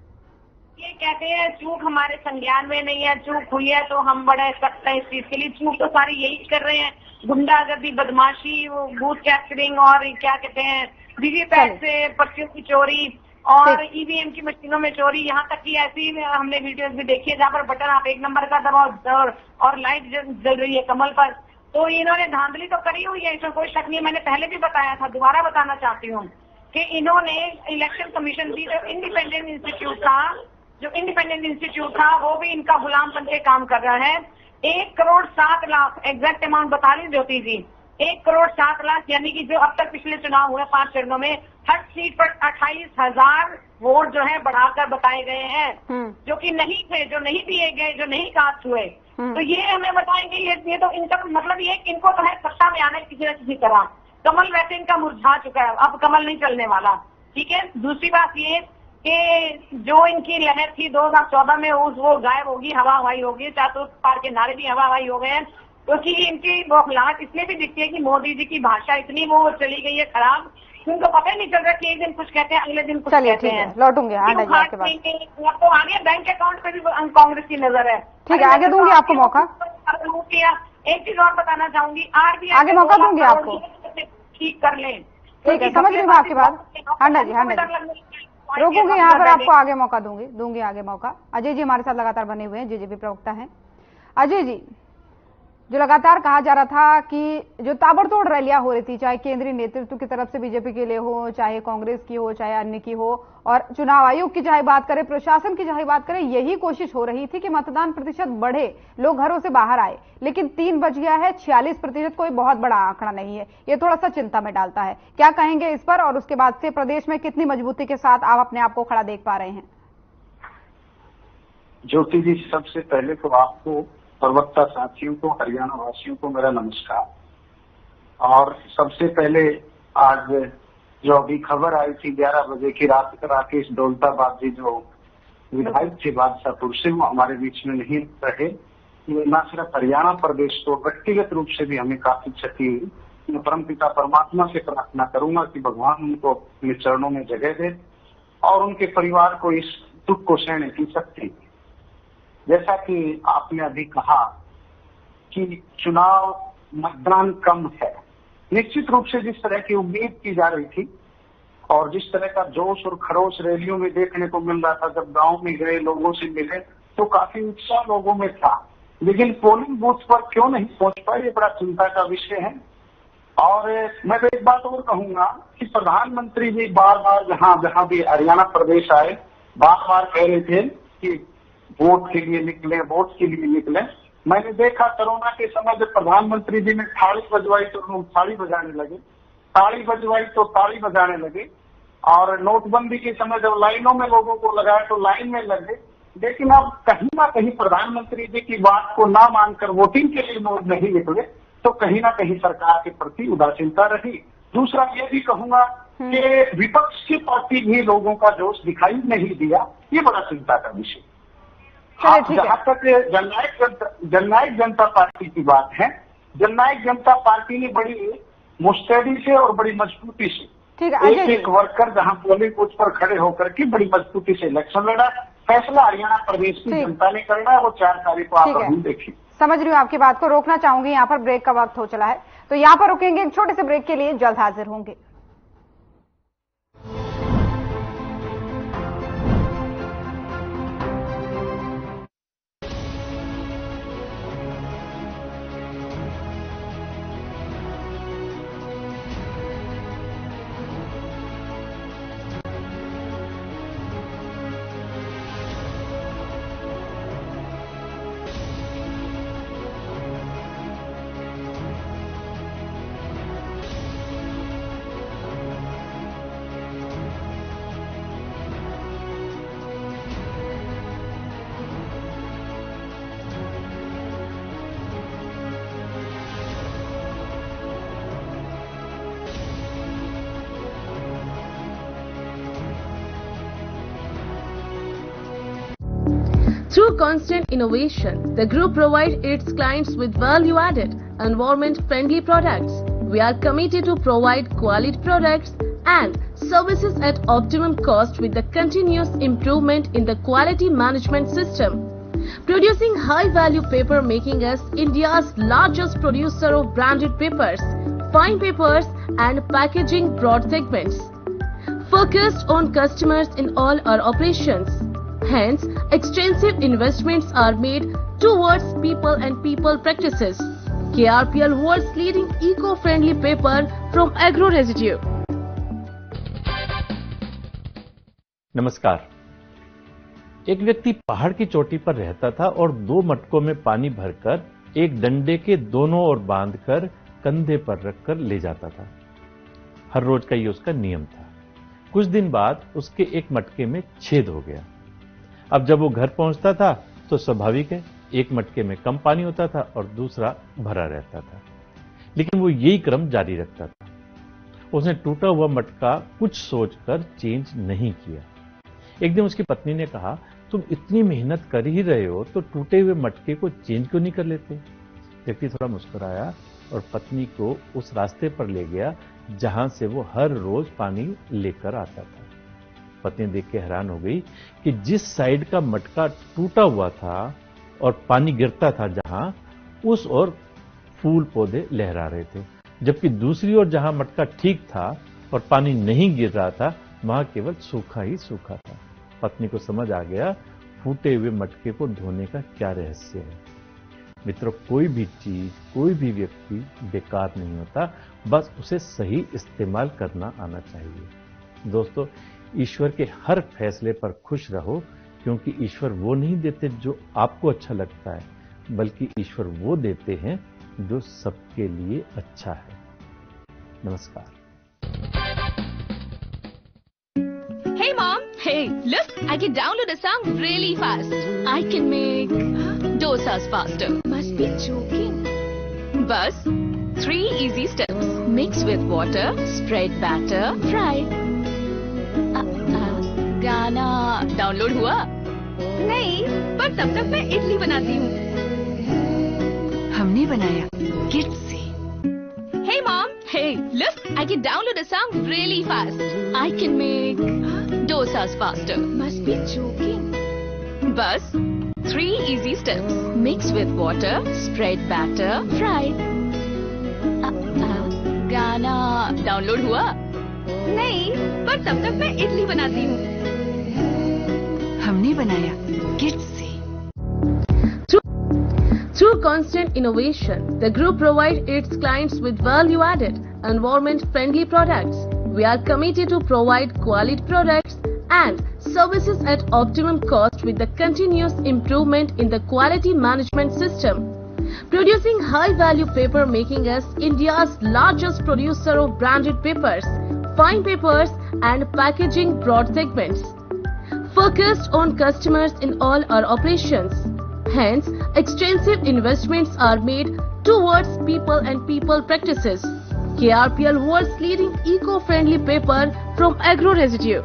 Speaker 5: ये कहते हैं चूक हमारे संज्ञान में नहीं है, चूक हुई है तो हम बड़े सख्त हैं इस चीज के लिए। चूक तो सारी यही कर रहे हैं, गुंडागर्दी, बदमाशी, वो बूथ कैप्चरिंग और क्या कहते हैं वीवीपैट से पर्चियों की चोरी और ईवीएम की मशीनों में चोरी। यहाँ तक कि ऐसी हमने वीडियोस भी देखी है जहाँ पर बटन आप 1 नंबर का दबाओ और लाइट जल रही है कमल पर। तो इन्होंने धांधली तो करी हुई है, इसमें कोई शक नहीं है। मैंने पहले भी बताया था, दोबारा बताना चाहती हूँ कि इन्होंने इलेक्शन कमीशन की जो इंडिपेंडेंट इंस्टीट्यूट था वो भी इनका गुलाम बन के काम कर रहा है। 1,07,00,000 एग्जैक्ट अमाउंट बता दी ज्योति जी, 1,07,00,000 यानी कि जो अब तक पिछले चुनाव हुए 5 चरणों में हर सीट पर 28,000 वोट जो है बढ़ाकर बताए गए हैं, जो कि नहीं थे, जो नहीं दिए गए, जो नहीं कास्ट हुए। तो ये हमें बताएंगे, ये तो इनका मतलब ये इनको तो है सत्ता में आने किसी न किसी तरह। कमल वैसे इनका मुरझा चुका है, अब कमल नहीं चलने वाला। ठीक है, दूसरी बात ये कि जो इनकी लहर थी 2014 में वो गायब होगी, हवा हवाई होगी। चातुर्थ पार के नारे भी हवा हवाई हो गए हैं, क्योंकि इनकी बौखलाहट इसलिए भी दिखती है कि मोदी जी की भाषा इतनी वो चली गई है खराब, उनको पता ही नहीं चल रहा कि एक दिन कुछ कहते हैं, अगले दिन कुछ कहते हैं।
Speaker 1: लौटूंगे
Speaker 5: तो आगे बैंक अकाउंट पे भी कांग्रेस की नजर है।
Speaker 1: ठीक है, आगे दूंगी आपको मौका।
Speaker 5: एक चीज और बताना चाहूंगी, आरबीआई
Speaker 1: आगे मौका दूंगी आपको,
Speaker 5: ठीक कर लें।
Speaker 1: ठीक है, समझ रही हूँ आपकी बात। हांडा जी रोकूंगी यहाँ पर, आपको आगे मौका दूंगी आगे मौका। अजय जी हमारे साथ लगातार बने हुए हैं, जेजेपी प्रवक्ता हैं। अजय जी, जो लगातार कहा जा रहा था कि जो ताबड़तोड़ रैलियां हो रही थी, चाहे केंद्रीय नेतृत्व की तरफ से बीजेपी के लिए हो, चाहे कांग्रेस की हो, चाहे अन्य की हो, और चुनाव आयोग की चाहे बात करें, प्रशासन की चाहे बात करें, यही कोशिश हो रही थी कि मतदान प्रतिशत बढ़े, लोग घरों से बाहर आए। लेकिन 3 बज गया है, 46% कोई बहुत बड़ा आंकड़ा नहीं है। ये थोड़ा सा चिंता में डालता है। क्या कहेंगे इस पर, और उसके बाद से प्रदेश में कितनी मजबूती के साथ आप अपने आप को खड़ा देख पा रहे हैं?
Speaker 6: ज्योति जी, सबसे पहले तो आपको, प्रवक्ता साथियों को, हरियाणा वासियों को मेरा नमस्कार। और सबसे पहले आज जो अभी खबर आई थी 11 बजे की रात, राकेश दौलताबाद जी जो विधायक थे बादशाहपुर से, वो हमारे बीच में नहीं रहे। न सिर्फ हरियाणा प्रदेश को, व्यक्तिगत रूप से भी हमें काफी क्षति हुई। मैं परमपिता परमात्मा से प्रार्थना करूंगा कि भगवान उनको अपने चरणों में जगह दे और उनके परिवार को इस दुख को सहने की शक्ति। जैसा कि आपने अभी कहा कि चुनाव मतदान कम है, निश्चित रूप से जिस तरह की उम्मीद की जा रही थी और जिस तरह का जोश और खरोश रैलियों में देखने को मिल रहा था, जब गांव में गए, लोगों से मिले, तो काफी उत्साह लोगों में था। लेकिन पोलिंग बूथ पर क्यों नहीं पहुंच पाए, ये बड़ा चिंता का विषय है। और मैं तो एक बात और कहूंगा कि प्रधानमंत्री जी बार बार जहां भी हरियाणा प्रदेश आए, बार बार कह रहे थे कि वोट के लिए निकले, वोट के लिए निकले। मैंने देखा कोरोना के समय जब प्रधानमंत्री जी ने थाली बजवाई तो लोग थाली बजाने लगे, ताली बजवाई तो ताली बजाने लगे, और नोटबंदी के समय जब लाइनों में लोगों को लगाया तो लाइन में लगे। लेकिन अब कहीं ना कहीं प्रधानमंत्री जी की बात को ना मानकर वोटिंग के लिए लोग नहीं निकले, तो कहीं ना कहीं सरकार के प्रति उदासीनता रही। दूसरा ये भी कहूंगा कि विपक्ष की पार्टी भी लोगों का जोश दिखाई नहीं दिया, ये बड़ा चिंता का विषय। जहां तक जननायक जनता पार्टी की बात है, जननायक जनता पार्टी ने बड़ी मुस्तैदी से और बड़ी मजबूती से एक वर्कर जहां पोलिंग बूथ पर खड़े होकर के बड़ी मजबूती से इलेक्शन लड़ा। फैसला हरियाणा प्रदेश की जनता ने करना है, वो 4 तारीख को आप अभी देखिए।
Speaker 1: समझ रही हूँ आपकी बात को, रोकना चाहूंगी, यहाँ पर ब्रेक का वक्त हो चला है, तो यहाँ पर रुकेंगे, एक छोटे से ब्रेक के लिए जल्द हाजिर होंगे।
Speaker 7: Through constant innovation, the group provides its clients with value-added, environment-friendly products. We are committed to provide quality products and services at optimum cost with the continuous improvement in the quality management system. Producing high-value paper, making us India's largest producer of branded papers, fine papers and packaging broad segments. Focused on customers in all our operations. Hence, extensive investments are made towards people and people practices. KRPL world's leading eco-friendly paper from agro residue.
Speaker 8: नमस्कार। एक व्यक्ति पहाड़ की चोटी पर रहता था और 2 मटकों में पानी भरकर एक डंडे के दोनों ओर बांधकर कंधे पर रखकर ले जाता था। हर रोज का ये उसका नियम था। कुछ दिन बाद उसके एक मटके में छेद हो गया। अब जब वो घर पहुंचता था तो स्वाभाविक है, एक मटके में कम पानी होता था और दूसरा भरा रहता था, लेकिन वो यही क्रम जारी रखता था। उसने टूटा हुआ मटका कुछ सोचकर चेंज नहीं किया। एक दिन उसकी पत्नी ने कहा, तुम इतनी मेहनत कर ही रहे हो तो टूटे हुए मटके को चेंज क्यों नहीं कर लेते? व्यक्ति थोड़ा मुस्कुराया और पत्नी को उस रास्ते पर ले गया जहां से वो हर रोज पानी लेकर आता था। पत्नी देख के हैरान हो गई कि जिस साइड का मटका टूटा हुआ था और पानी गिरता था जहां, उस ओर फूल पौधे लहरा रहे थे, जबकि दूसरी ओर जहां मटका ठीक था और पानी नहीं गिर रहा था, वहां केवल सूखा ही सूखा था। पत्नी को समझ आ गया फूटे हुए मटके को धोने का क्या रहस्य है। मित्रों, कोई भी चीज, कोई भी व्यक्ति बेकार नहीं होता, बस उसे सही इस्तेमाल करना आना चाहिए। दोस्तों, ईश्वर के हर फैसले पर खुश रहो, क्योंकि ईश्वर वो नहीं देते जो आपको अच्छा लगता है, बल्कि ईश्वर वो देते हैं जो सबके लिए अच्छा है। नमस्कार।
Speaker 9: Hey mom, hey, look, I can download a song really fast. I can make dosas faster. Must be joking. Bus, 3 easy steps. Mix with water, spread batter, fry. गाना डाउनलोड हुआ? नहीं, पर तब तक मैं इडली बनाती हूँ। हमने बनाया किट से। Hey mom, hey, look, I can download a song really fast. I can make dosas faster. Must be joking. Bus, 3 easy steps. Mix with water, spread batter, fry. गाना डाउनलोड हुआ? नहीं, पर तब तक मैं इडली बनाती हूँ। हमने बनाया किट से।
Speaker 7: Through constant innovation, the group provides its clients with value-added, environment-friendly products. We are committed to provide quality products and services at optimum cost with the continuous improvement in the quality management system. Producing high-value paper, making us India's largest producer of branded papers, fine papers and packaging broad segments. Focused on customers in all our operations. Hence, extensive investments are made towards people and people practices. KRPL world's leading eco-friendly paper from agro residue.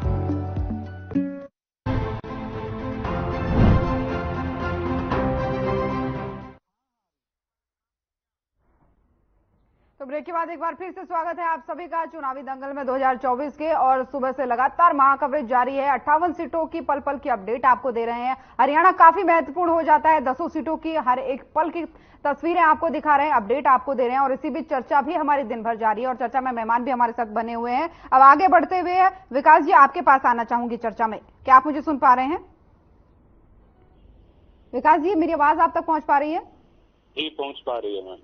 Speaker 1: तो break के बाद एक बार फिर से स्वागत है आप सभी का चुनावी दंगल में 2024 के। और सुबह से लगातार महाकवरेज जारी है। 58 सीटों की पल पल की अपडेट आपको दे रहे हैं। हरियाणा काफी महत्वपूर्ण हो जाता है। 10 सीटों की हर एक पल की तस्वीरें आपको दिखा रहे हैं, अपडेट आपको दे रहे हैं। और इसी बीच चर्चा भी हमारी दिन भर जारी है और चर्चा में मेहमान भी हमारे साथ बने हुए हैं। अब आगे बढ़ते हुए विकास जी आपके पास आना चाहूंगी चर्चा में। क्या आप मुझे सुन पा रहे हैं? विकास जी, मेरी आवाज आप तक पहुंच पा रही है?
Speaker 10: जी, पहुंच पा रही है मैम।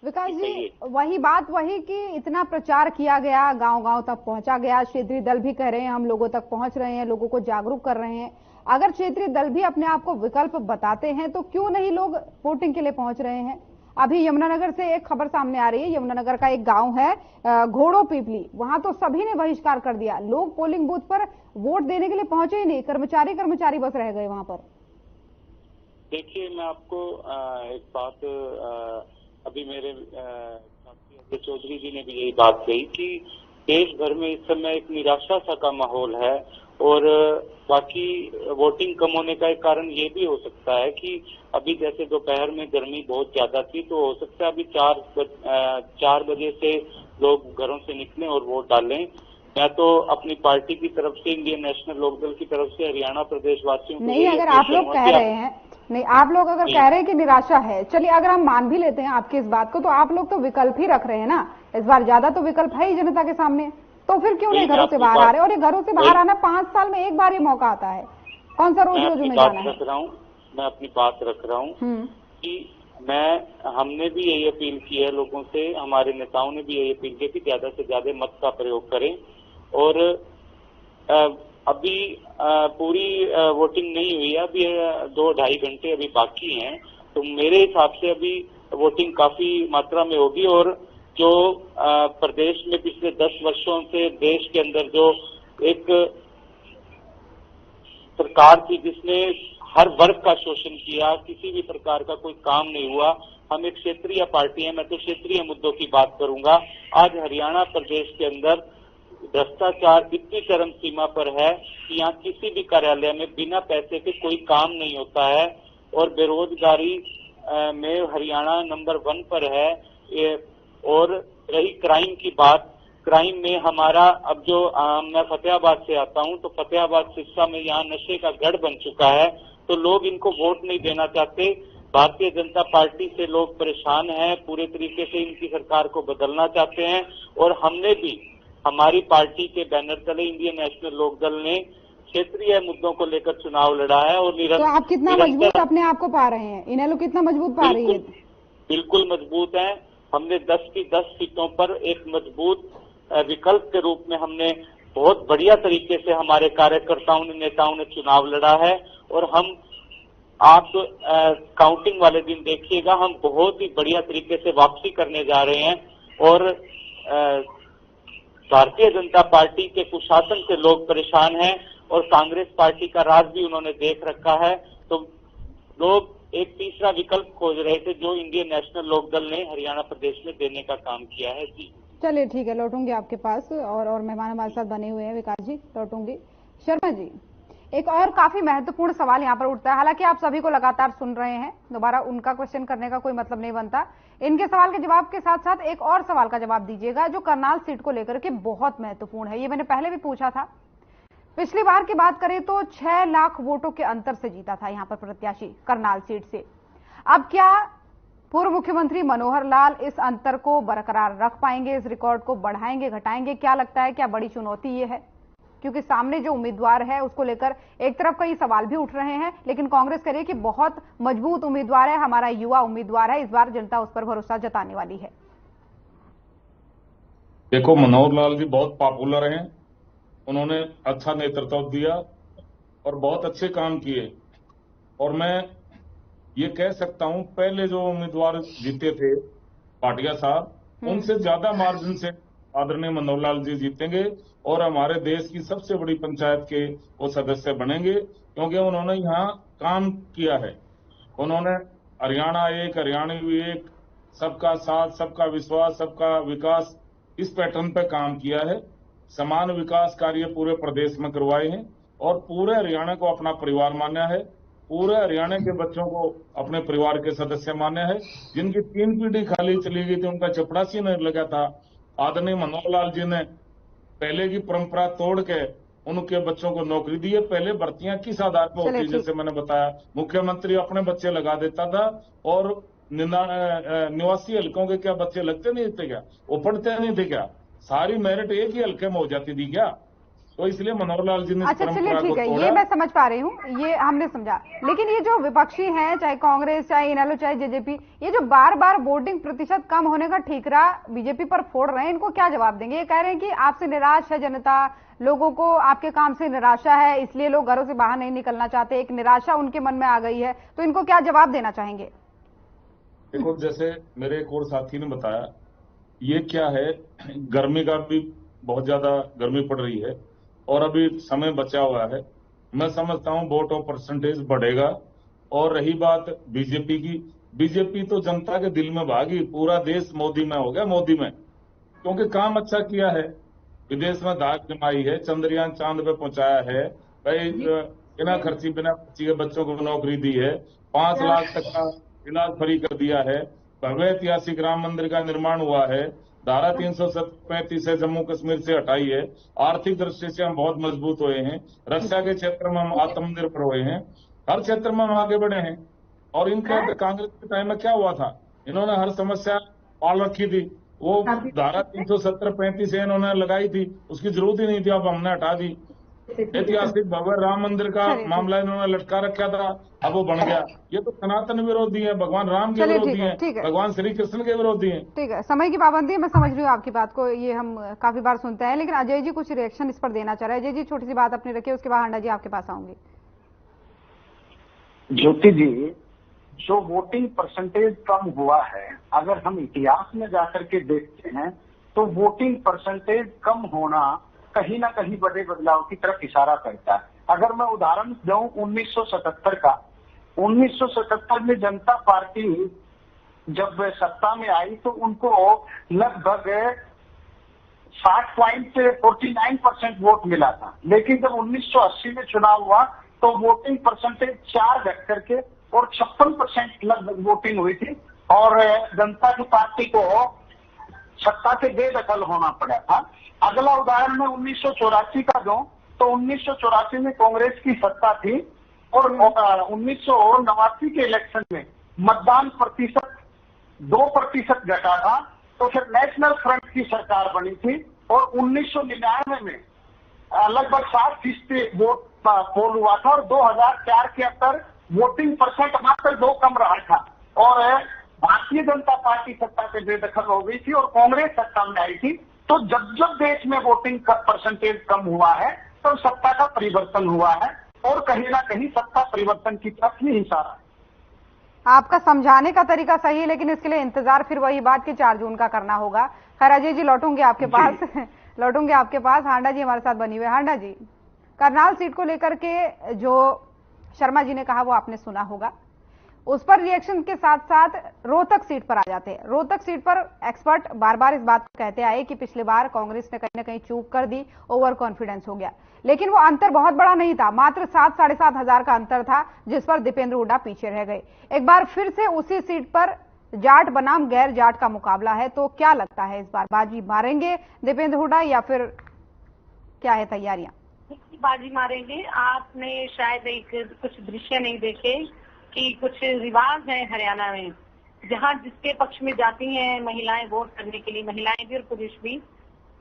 Speaker 1: विकास जी, वही बात वही कि इतना प्रचार किया गया, गांव-गांव तक पहुंचा गया, क्षेत्रीय दल भी कह रहे हैं हम लोगों तक पहुंच रहे हैं, लोगों को जागरूक कर रहे हैं। अगर क्षेत्रीय दल भी अपने आप को विकल्प बताते हैं तो क्यों नहीं लोग वोटिंग के लिए पहुंच रहे हैं? अभी यमुनानगर से एक खबर सामने आ रही है। यमुनानगर का एक गांव है घोड़ो पीपली, वहां तो सभी ने बहिष्कार कर दिया। लोग पोलिंग बूथ पर वोट देने के लिए पहुंचे ही नहीं, कर्मचारी बस रह गए वहां पर।
Speaker 10: देखिए, मैं आपको एक बात, अभी मेरे साथी अजय चौधरी जी ने भी यही बात कही कि देश भर में इस समय एक निराशा सा का माहौल है। और बाकी वोटिंग कम होने का एक कारण ये भी हो सकता है कि अभी जैसे दोपहर में गर्मी बहुत ज्यादा थी, तो हो सकता है अभी 4 बजे से लोग घरों से निकलें और वोट डालें। मैं तो अपनी पार्टी की तरफ से, इंडियन नेशनल लोकदल की तरफ से हरियाणा प्रदेश वासियों को
Speaker 1: नहीं, अगर आप लोग कह रहे हैं, नहीं आप लोग अगर कह रहे हैं कि निराशा है, चलिए अगर हम मान भी लेते हैं आपकी इस बात को, तो आप लोग तो विकल्प ही रख रहे हैं ना। इस बार ज्यादा तो विकल्प है ही जनता के सामने, तो फिर क्यों नहीं घरों से बाहर आ रहे? और ये घरों से बाहर आना 5 साल में एक बार ये मौका आता है, कौन सा रोज रोज में जाना है?
Speaker 10: मैं अपनी बात रख रहा हूँ कि हमने भी यही अपील की है लोगों से, हमारे नेताओं ने भी यही अपील की कि ज्यादा से ज्यादा मत का प्रयोग करें। और अभी पूरी वोटिंग नहीं हुई है, अभी 2-2.5 घंटे अभी बाकी हैं, तो मेरे हिसाब से अभी वोटिंग काफी मात्रा में होगी। और जो प्रदेश में पिछले 10 वर्षों से देश के अंदर जो एक सरकार थी जिसने हर वर्ग का शोषण किया, किसी भी प्रकार का कोई काम नहीं हुआ। हम एक क्षेत्रीय पार्टी है, मैं तो क्षेत्रीय मुद्दों की बात करूंगा। आज हरियाणा प्रदेश के अंदर भ्रष्टाचार इतनी चरम सीमा पर है कि यहाँ किसी भी कार्यालय में बिना पैसे के कोई काम नहीं होता है। और बेरोजगारी में हरियाणा नंबर 1 पर है। और रही क्राइम की बात, क्राइम में हमारा अब जो मैं फतेहाबाद से आता हूँ, तो फतेहाबाद सिरसा में यहाँ नशे का गढ़ बन चुका है, तो लोग इनको वोट नहीं देना चाहते। भारतीय जनता पार्टी से लोग परेशान हैं, पूरे तरीके से इनकी सरकार को बदलना चाहते हैं। और हमने भी हमारी पार्टी के बैनर तले इंडियन नेशनल लोकदल ने क्षेत्रीय मुद्दों को लेकर चुनाव लड़ा है। और
Speaker 1: तो आप कितना मजबूत अपने आप को पा रहे हैं? इनेलो कितना मजबूत पा रही है?
Speaker 10: बिल्कुल मजबूत है। हमने 10 की 10 सीटों पर एक मजबूत विकल्प के रूप में हमने बहुत बढ़िया तरीके से हमारे कार्यकर्ताओं ने, नेताओं ने चुनाव लड़ा है। और हम आप काउंटिंग वाले दिन देखिएगा, हम बहुत ही बढ़िया तरीके से वापसी करने जा रहे हैं। और भारतीय जनता पार्टी के कुशासन से लोग परेशान हैं और कांग्रेस पार्टी का राज भी उन्होंने देख रखा है। तो लोग एक तीसरा विकल्प खोज रहे थे जो इंडियन नेशनल लोकदल ने हरियाणा प्रदेश में देने का काम किया है। जी
Speaker 1: चलिए ठीक है, लौटूंगी आपके पास। और मेहमान हमारे साथ बने हुए हैं, विकास जी लौटूंगी। शर्मा जी, एक और काफी महत्वपूर्ण सवाल यहाँ पर उठता है, हालांकि आप सभी को लगातार सुन रहे हैं, दोबारा उनका क्वेश्चन करने का कोई मतलब नहीं बनता। इनके सवाल के जवाब के साथ साथ एक और सवाल का जवाब दीजिएगा जो करनाल सीट को लेकर के बहुत महत्वपूर्ण है। ये मैंने पहले भी पूछा था। पिछली बार की बात करें तो 6 लाख वोटों के अंतर से जीता था यहाँ पर प्रत्याशी करनाल सीट से। अब क्या पूर्व मुख्यमंत्री मनोहर लाल इस अंतर को बरकरार रख पाएंगे, इस रिकॉर्ड को बढ़ाएंगे, घटाएंगे? क्या लगता है, क्या बड़ी चुनौती ये है? क्योंकि सामने जो उम्मीदवार है उसको लेकर एक तरफ कई सवाल भी उठ रहे हैं, लेकिन कांग्रेस कह रही है कि बहुत मजबूत उम्मीदवार है, हमारा युवा उम्मीदवार है, इस बार जनता उस पर भरोसा जताने वाली है।
Speaker 4: देखो, मनोहर लाल जी बहुत पॉपुलर हैं, उन्होंने अच्छा नेतृत्व दिया और बहुत अच्छे काम किए। और मैं ये कह सकता हूं, पहले जो उम्मीदवार जीते थे भाटिया साहब, उनसे ज्यादा मार्जिन से आदरणीय मनोहर लाल जी जीतेंगे और हमारे देश की सबसे बड़ी पंचायत के वो सदस्य बनेंगे, क्योंकि उन्होंने यहाँ काम किया है। उन्होंने हरियाणा एक, हरियाणवी एक, सबका साथ, सबका विश्वास, सबका विकास, इस पैटर्न पे काम किया है। समान विकास कार्य पूरे प्रदेश में करवाए हैं और पूरे हरियाणा को अपना परिवार माना है, पूरे हरियाणा के बच्चों को अपने परिवार के सदस्य माना है। जिनकी 3 पीढ़ी खाली चली गई थी, उनका चपरासी नहीं लगा था, आदरणीय मनोहर लाल जी ने पहले की परंपरा तोड़ के उनके बच्चों को नौकरी दी है। पहले भर्तियां किस आधार पर होती, जैसे मैंने बताया, मुख्यमंत्री अपने बच्चे लगा देता था और निवासी हल्कों के क्या बच्चे लगते नहीं थे क्या? वो पढ़ते नहीं थे क्या? सारी मेरिट एक ही हल्के में हो जाती थी क्या? तो इसलिए मनोहर लाल जी ने
Speaker 1: अच्छा चलिए ठीक है, ये मैं समझ पा रही हूँ, ये हमने समझा। लेकिन ये जो विपक्षी हैं, चाहे कांग्रेस, चाहे इनेलो, चाहे जेजेपी, ये जो बार बार वोटिंग प्रतिशत कम होने का ठीकरा बीजेपी पर फोड़ रहे हैं, इनको क्या जवाब देंगे? ये कह रहे हैं कि आपसे निराश है जनता, लोगों को आपके काम से निराशा है, इसलिए लोग घरों से बाहर नहीं निकलना चाहते, एक निराशा उनके मन में आ गई है, तो इनको क्या जवाब देना चाहेंगे?
Speaker 4: देखो, जैसे मेरे एक और साथी ने बताया, ये क्या है, गर्मी का भी बहुत ज्यादा गर्मी पड़ रही है और अभी समय बचा हुआ है। मैं समझता हूं वोट ऑफ परसेंटेज बढ़ेगा। और रही बात बीजेपी की, बीजेपी तो जनता के दिल में भागी, पूरा देश मोदी में हो गया, मोदी में, क्योंकि काम अच्छा किया है। विदेश में धाक जमाई है, चंद्रयान चांद पे पहुंचाया है, भाई बिना खर्ची बिना बच्ची के बच्चों को नौकरी दी है, 5 लाख तक का इलाज फ्री कर दिया है, भव्य ऐतिहासिक राम मंदिर का निर्माण हुआ है, धारा 335 से जम्मू कश्मीर से हटाई है, आर्थिक दृष्टि से हम बहुत मजबूत हुए हैं, रक्षा के क्षेत्र में हम आत्मनिर्भर हुए हैं, हर क्षेत्र में हम आगे बढ़े हैं। और इनके कांग्रेस के टाइम में क्या हुआ था, इन्होंने हर समस्या पाल रखी थी, वो धारा 370-35 से इन्होंने लगाई थी, उसकी जरूरत ही नहीं थी, अब हमने हटा दी। ऐतिहासिक भव्य राम मंदिर का मामला इन्होंने लटका रखा था, अब वो बन गया। ये तो सनातन विरोधी है, भगवान राम के विरोधी हैं, भगवान श्री कृष्ण के विरोधी हैं।
Speaker 1: ठीक है, समय की पाबंदी है, मैं समझ रही हूँ आपकी बात को, ये हम काफी बार सुनते हैं, लेकिन अजय जी कुछ रिएक्शन इस पर देना चाह रहे हैं। अजय जी छोटी सी बात अपनी रखिए, उसके बाद हांडा जी आपके पास आऊंगी।
Speaker 6: ज्योति जी, जो वोटिंग परसेंटेज कम हुआ है, अगर हम इतिहास में जाकर के देखते हैं तो वोटिंग परसेंटेज कम होना कहीं ना कहीं बड़े बदलाव की तरफ इशारा करता है। अगर मैं उदाहरण दूं 1977 का, 1977 में जनता पार्टी जब सत्ता में आई तो उनको लगभग 60.49% वोट मिला था, लेकिन जब 1980 में चुनाव हुआ तो वोटिंग परसेंटेज 4 घट करके और 56% लगभग वोटिंग हुई थी और जनता की पार्टी को सत्ता से बेदखल होना पड़ा था। अगला उदाहरण मैं 1984 का दूं तो 1984 में कांग्रेस की सत्ता थी और 1989 के इलेक्शन में मतदान प्रतिशत 2% घटा था, तो फिर नेशनल फ्रंट की सरकार बनी थी और 1999 में लगभग 60% वोट पोल हुआ था और 2004 के अंदर वोटिंग परसेंट मात्र 2 कम रहा था और भारतीय जनता पार्टी सत्ता से बेदखल हो गई थी और कांग्रेस सत्ता में आई थी। तो जब जब देश में वोटिंग का परसेंटेज कम हुआ है तो सत्ता का परिवर्तन हुआ है और कहीं ना कहीं सत्ता परिवर्तन की तरफ ही इशारा है।
Speaker 1: आपका समझाने का तरीका सही है, लेकिन इसके लिए इंतजार फिर वही बात कि 4 जून का करना होगा। खैर अजय जी लौटूंगे आपके पास लौटूंगे आपके पास। हांडा जी हमारे साथ बनी हुए। हांडा जी, करनाल सीट को लेकर के जो शर्मा जी ने कहा वो आपने सुना होगा, उस पर रिएक्शन के साथ साथ रोहतक सीट पर आ जाते हैं। रोहतक सीट पर एक्सपर्ट बार बार इस बात को कहते आए कि पिछली बार कांग्रेस ने कहीं ना कहीं चूक कर दी, ओवर कॉन्फिडेंस हो गया, लेकिन वो अंतर बहुत बड़ा नहीं था, मात्र 7-7.5 हजार का अंतर था, जिस पर दीपेंद्र हुड्डा पीछे रह गए। एक बार फिर से उसी सीट पर जाट बनाम गैर जाट का मुकाबला है, तो क्या लगता है इस बार बाजी मारेंगे दीपेंद्र हुड्डा या फिर क्या है तैयारियां?
Speaker 5: बाजी मारेंगे। आपने शायद कुछ दृश्य नहीं देखे कि कुछ रिवाज है हरियाणा में, जहां जिसके पक्ष में जाती हैं महिलाएं वोट करने के लिए, महिलाएं भी और पुरुष भी,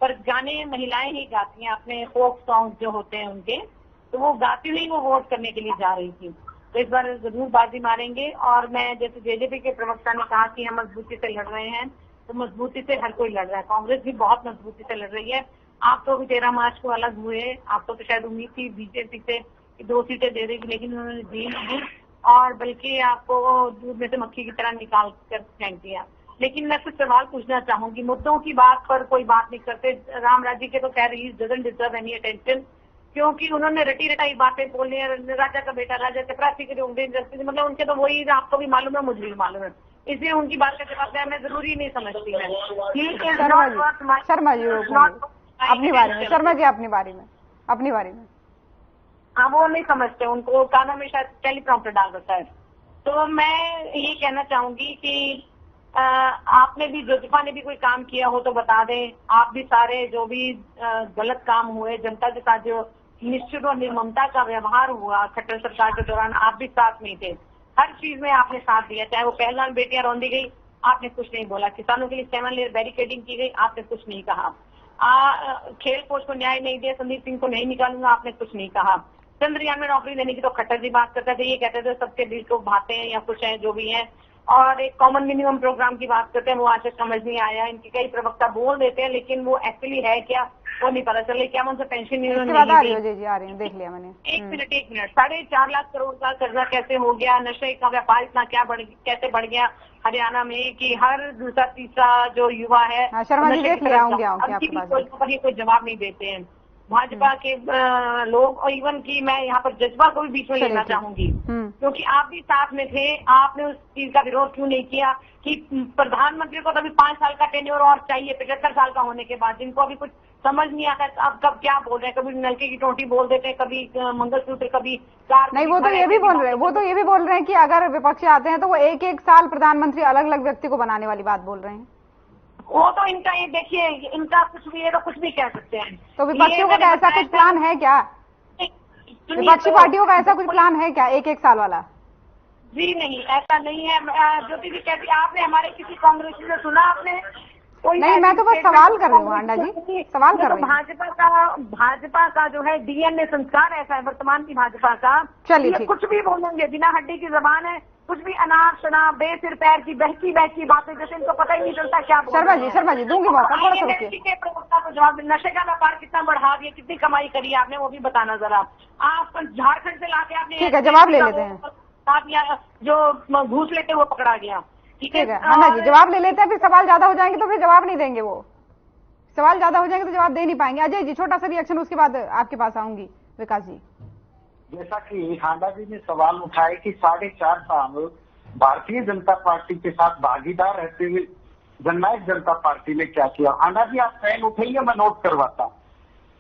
Speaker 5: पर गाने महिलाएं ही गाती हैं, अपने फोक सॉन्ग जो होते हैं उनके, तो वो गाती हुई वो वोट करने के लिए जा रही थी। तो इस बार जरूर बाजी मारेंगे। और मैं जैसे जेजेपी के प्रवक्ता ने कहा कि हम मजबूती से लड़ रहे हैं, तो मजबूती से हर कोई लड़ रहा है। कांग्रेस भी बहुत मजबूती से लड़ रही है। आप तो 13 मार्च को अलग हुए, आपको तो शायद उम्मीद थी बीजेपी से 2 सीटें दे देगी, लेकिन उन्होंने दी नहीं और बल्कि आपको दूध में से मक्खी की तरह निकाल कर फेंक दिया। लेकिन मैं कुछ सवाल पूछना चाहूंगी, मुद्दों की बात पर कोई बात नहीं करते। राम राज्य के तो कह रही है डजंट डिजर्व एनी अटेंशन, क्योंकि उन्होंने रटी रटाई बातें बोली है। राजा का बेटा राजा चपरासी के होंगे, मतलब उनके तो वही आपको भी मालूम है, मुझे भी मालूम है, इसलिए उनकी बात का जवाब देना मैं जरूरी नहीं समझती मैं।
Speaker 1: शर्मा जी अपनी बारी में, शर्मा जी अपनी बारी में
Speaker 5: हाँ, वो नहीं समझते, उनको कानों में शायद टेलीप्रॉम्प्टर डाल देता है। तो मैं ये कहना चाहूंगी कि आपने भी, जोजपा ने भी कोई काम किया हो तो बता दें। आप भी सारे जो भी गलत काम हुए, जनता के साथ जो निश्चित और निर्ममता का व्यवहार हुआ खट्टर सरकार के दौरान, आप भी साथ में थे। हर चीज में आपने साथ दिया, चाहे वो पहलवान बेटियां रौंदी गई, आपने कुछ नहीं बोला। किसानों के लिए 7 लेयर बैरिकेडिंग की गई, आपने कुछ नहीं कहा। खेल कोच को न्याय नहीं दिया, संदीप सिंह को नहीं निकालूंगा, आपने कुछ नहीं कहा। चंद्रयान में नौकरी देने की तो खट्टर जी बात करते थे, ये कहते थे सबके दिल को भाते हैं या कुछ है जो भी है। और एक कॉमन मिनिमम प्रोग्राम की बात करते हैं, वो आज तक समझ नहीं आया। इनके कई प्रवक्ता बोल देते हैं, लेकिन वो एक्चुअली है क्या वो नहीं पता चले। क्या उनसे पेंशन नहीं
Speaker 1: देख लिया मैंने।
Speaker 5: एक मिनट 4.5 लाख करोड़ का कर्जा कैसे हो गया? नशे का व्यापार इतना कैसे बढ़ गया हरियाणा में कि हर दूसरा तीसरा जो युवा है
Speaker 1: शर्मा जी देख लिया होंगे
Speaker 5: कोई जवाब नहीं देते हैं। भाजपा के लोग, और इवन की मैं यहाँ पर जज्बा को भी बीच में लेना चाहूंगी, क्योंकि आप भी साथ में थे। आपने उस चीज का विरोध क्यों नहीं किया कि प्रधानमंत्री को तो अभी 5 साल का टेन्योर और चाहिए 75 साल का होने के बाद, जिनको अभी कुछ समझ नहीं आता अब कब क्या बोल रहे हैं, कभी नलके की टोटी बोल देते हैं, कभी मंगलसूत्र, कभी कार।
Speaker 1: नहीं, वो तो ये भी बोल रहे हैं कि अगर विपक्षी आते हैं तो वो 1-1 साल प्रधानमंत्री अलग अलग व्यक्ति को बनाने वाली बात बोल रहे हैं।
Speaker 5: वो तो इनका, ये देखिए, इनका कुछ भी है तो कुछ भी कह सकते हैं।
Speaker 1: तो विपक्षियों का ऐसा कुछ प्लान है क्या? विपक्षी पार्टियों का ऐसा कुछ प्लान है क्या 1-1 साल वाला?
Speaker 5: जी नहीं, ऐसा नहीं है। ज्योति जी कहती, आपने हमारे किसी कांग्रेसी से सुना आपने? कोई
Speaker 1: नहीं, मैं तो बस सवाल कर रही हूँ आंडा जी, सवाल कर रही हूँ।
Speaker 5: भाजपा का जो है डीएनए संस्कार ऐसा है वर्तमान की भाजपा का।
Speaker 1: चलिए,
Speaker 5: कुछ भी बोलेंगे, बिना हड्डी की जबान है, कुछ भी अनाप शनाप बेसिर पैर की बहकी बातें, जैसे इनको पता ही नहीं चलता क्या।
Speaker 1: शर्मा जी दूंगी मौका, थोड़ा सा रुकिए।
Speaker 5: के प्रवक्ता को जवाब, नशे का व्यापार कितना बढ़ा दिया, कितनी कमाई करी आपने, वो भी बताना जरा। आप झारखंड से लाके आपने,
Speaker 1: ठीक है, जवाब ले लेते हैं।
Speaker 5: आप जो घूस लेते हुए पकड़ा गया,
Speaker 1: ठीक है आंडा जी, जवाब ले लेते हैं, फिर सवाल ज्यादा हो जाएंगे तो फिर जवाब नहीं देंगे। वो सवाल ज्यादा हो जाएंगे तो जवाब दे नहीं पाएंगे। अजय जी, छोटा सा रिएक्शन, उसके बाद आपके पास आऊंगी। विकास जी,
Speaker 6: जैसा कि हांडा जी ने सवाल उठाया कि 4.5 साल भारतीय जनता पार्टी के साथ भागीदार रहते हुए जननायक जनता पार्टी ने क्या किया। हांडा जी, आप फैन उठाइए, मैं नोट करवाता।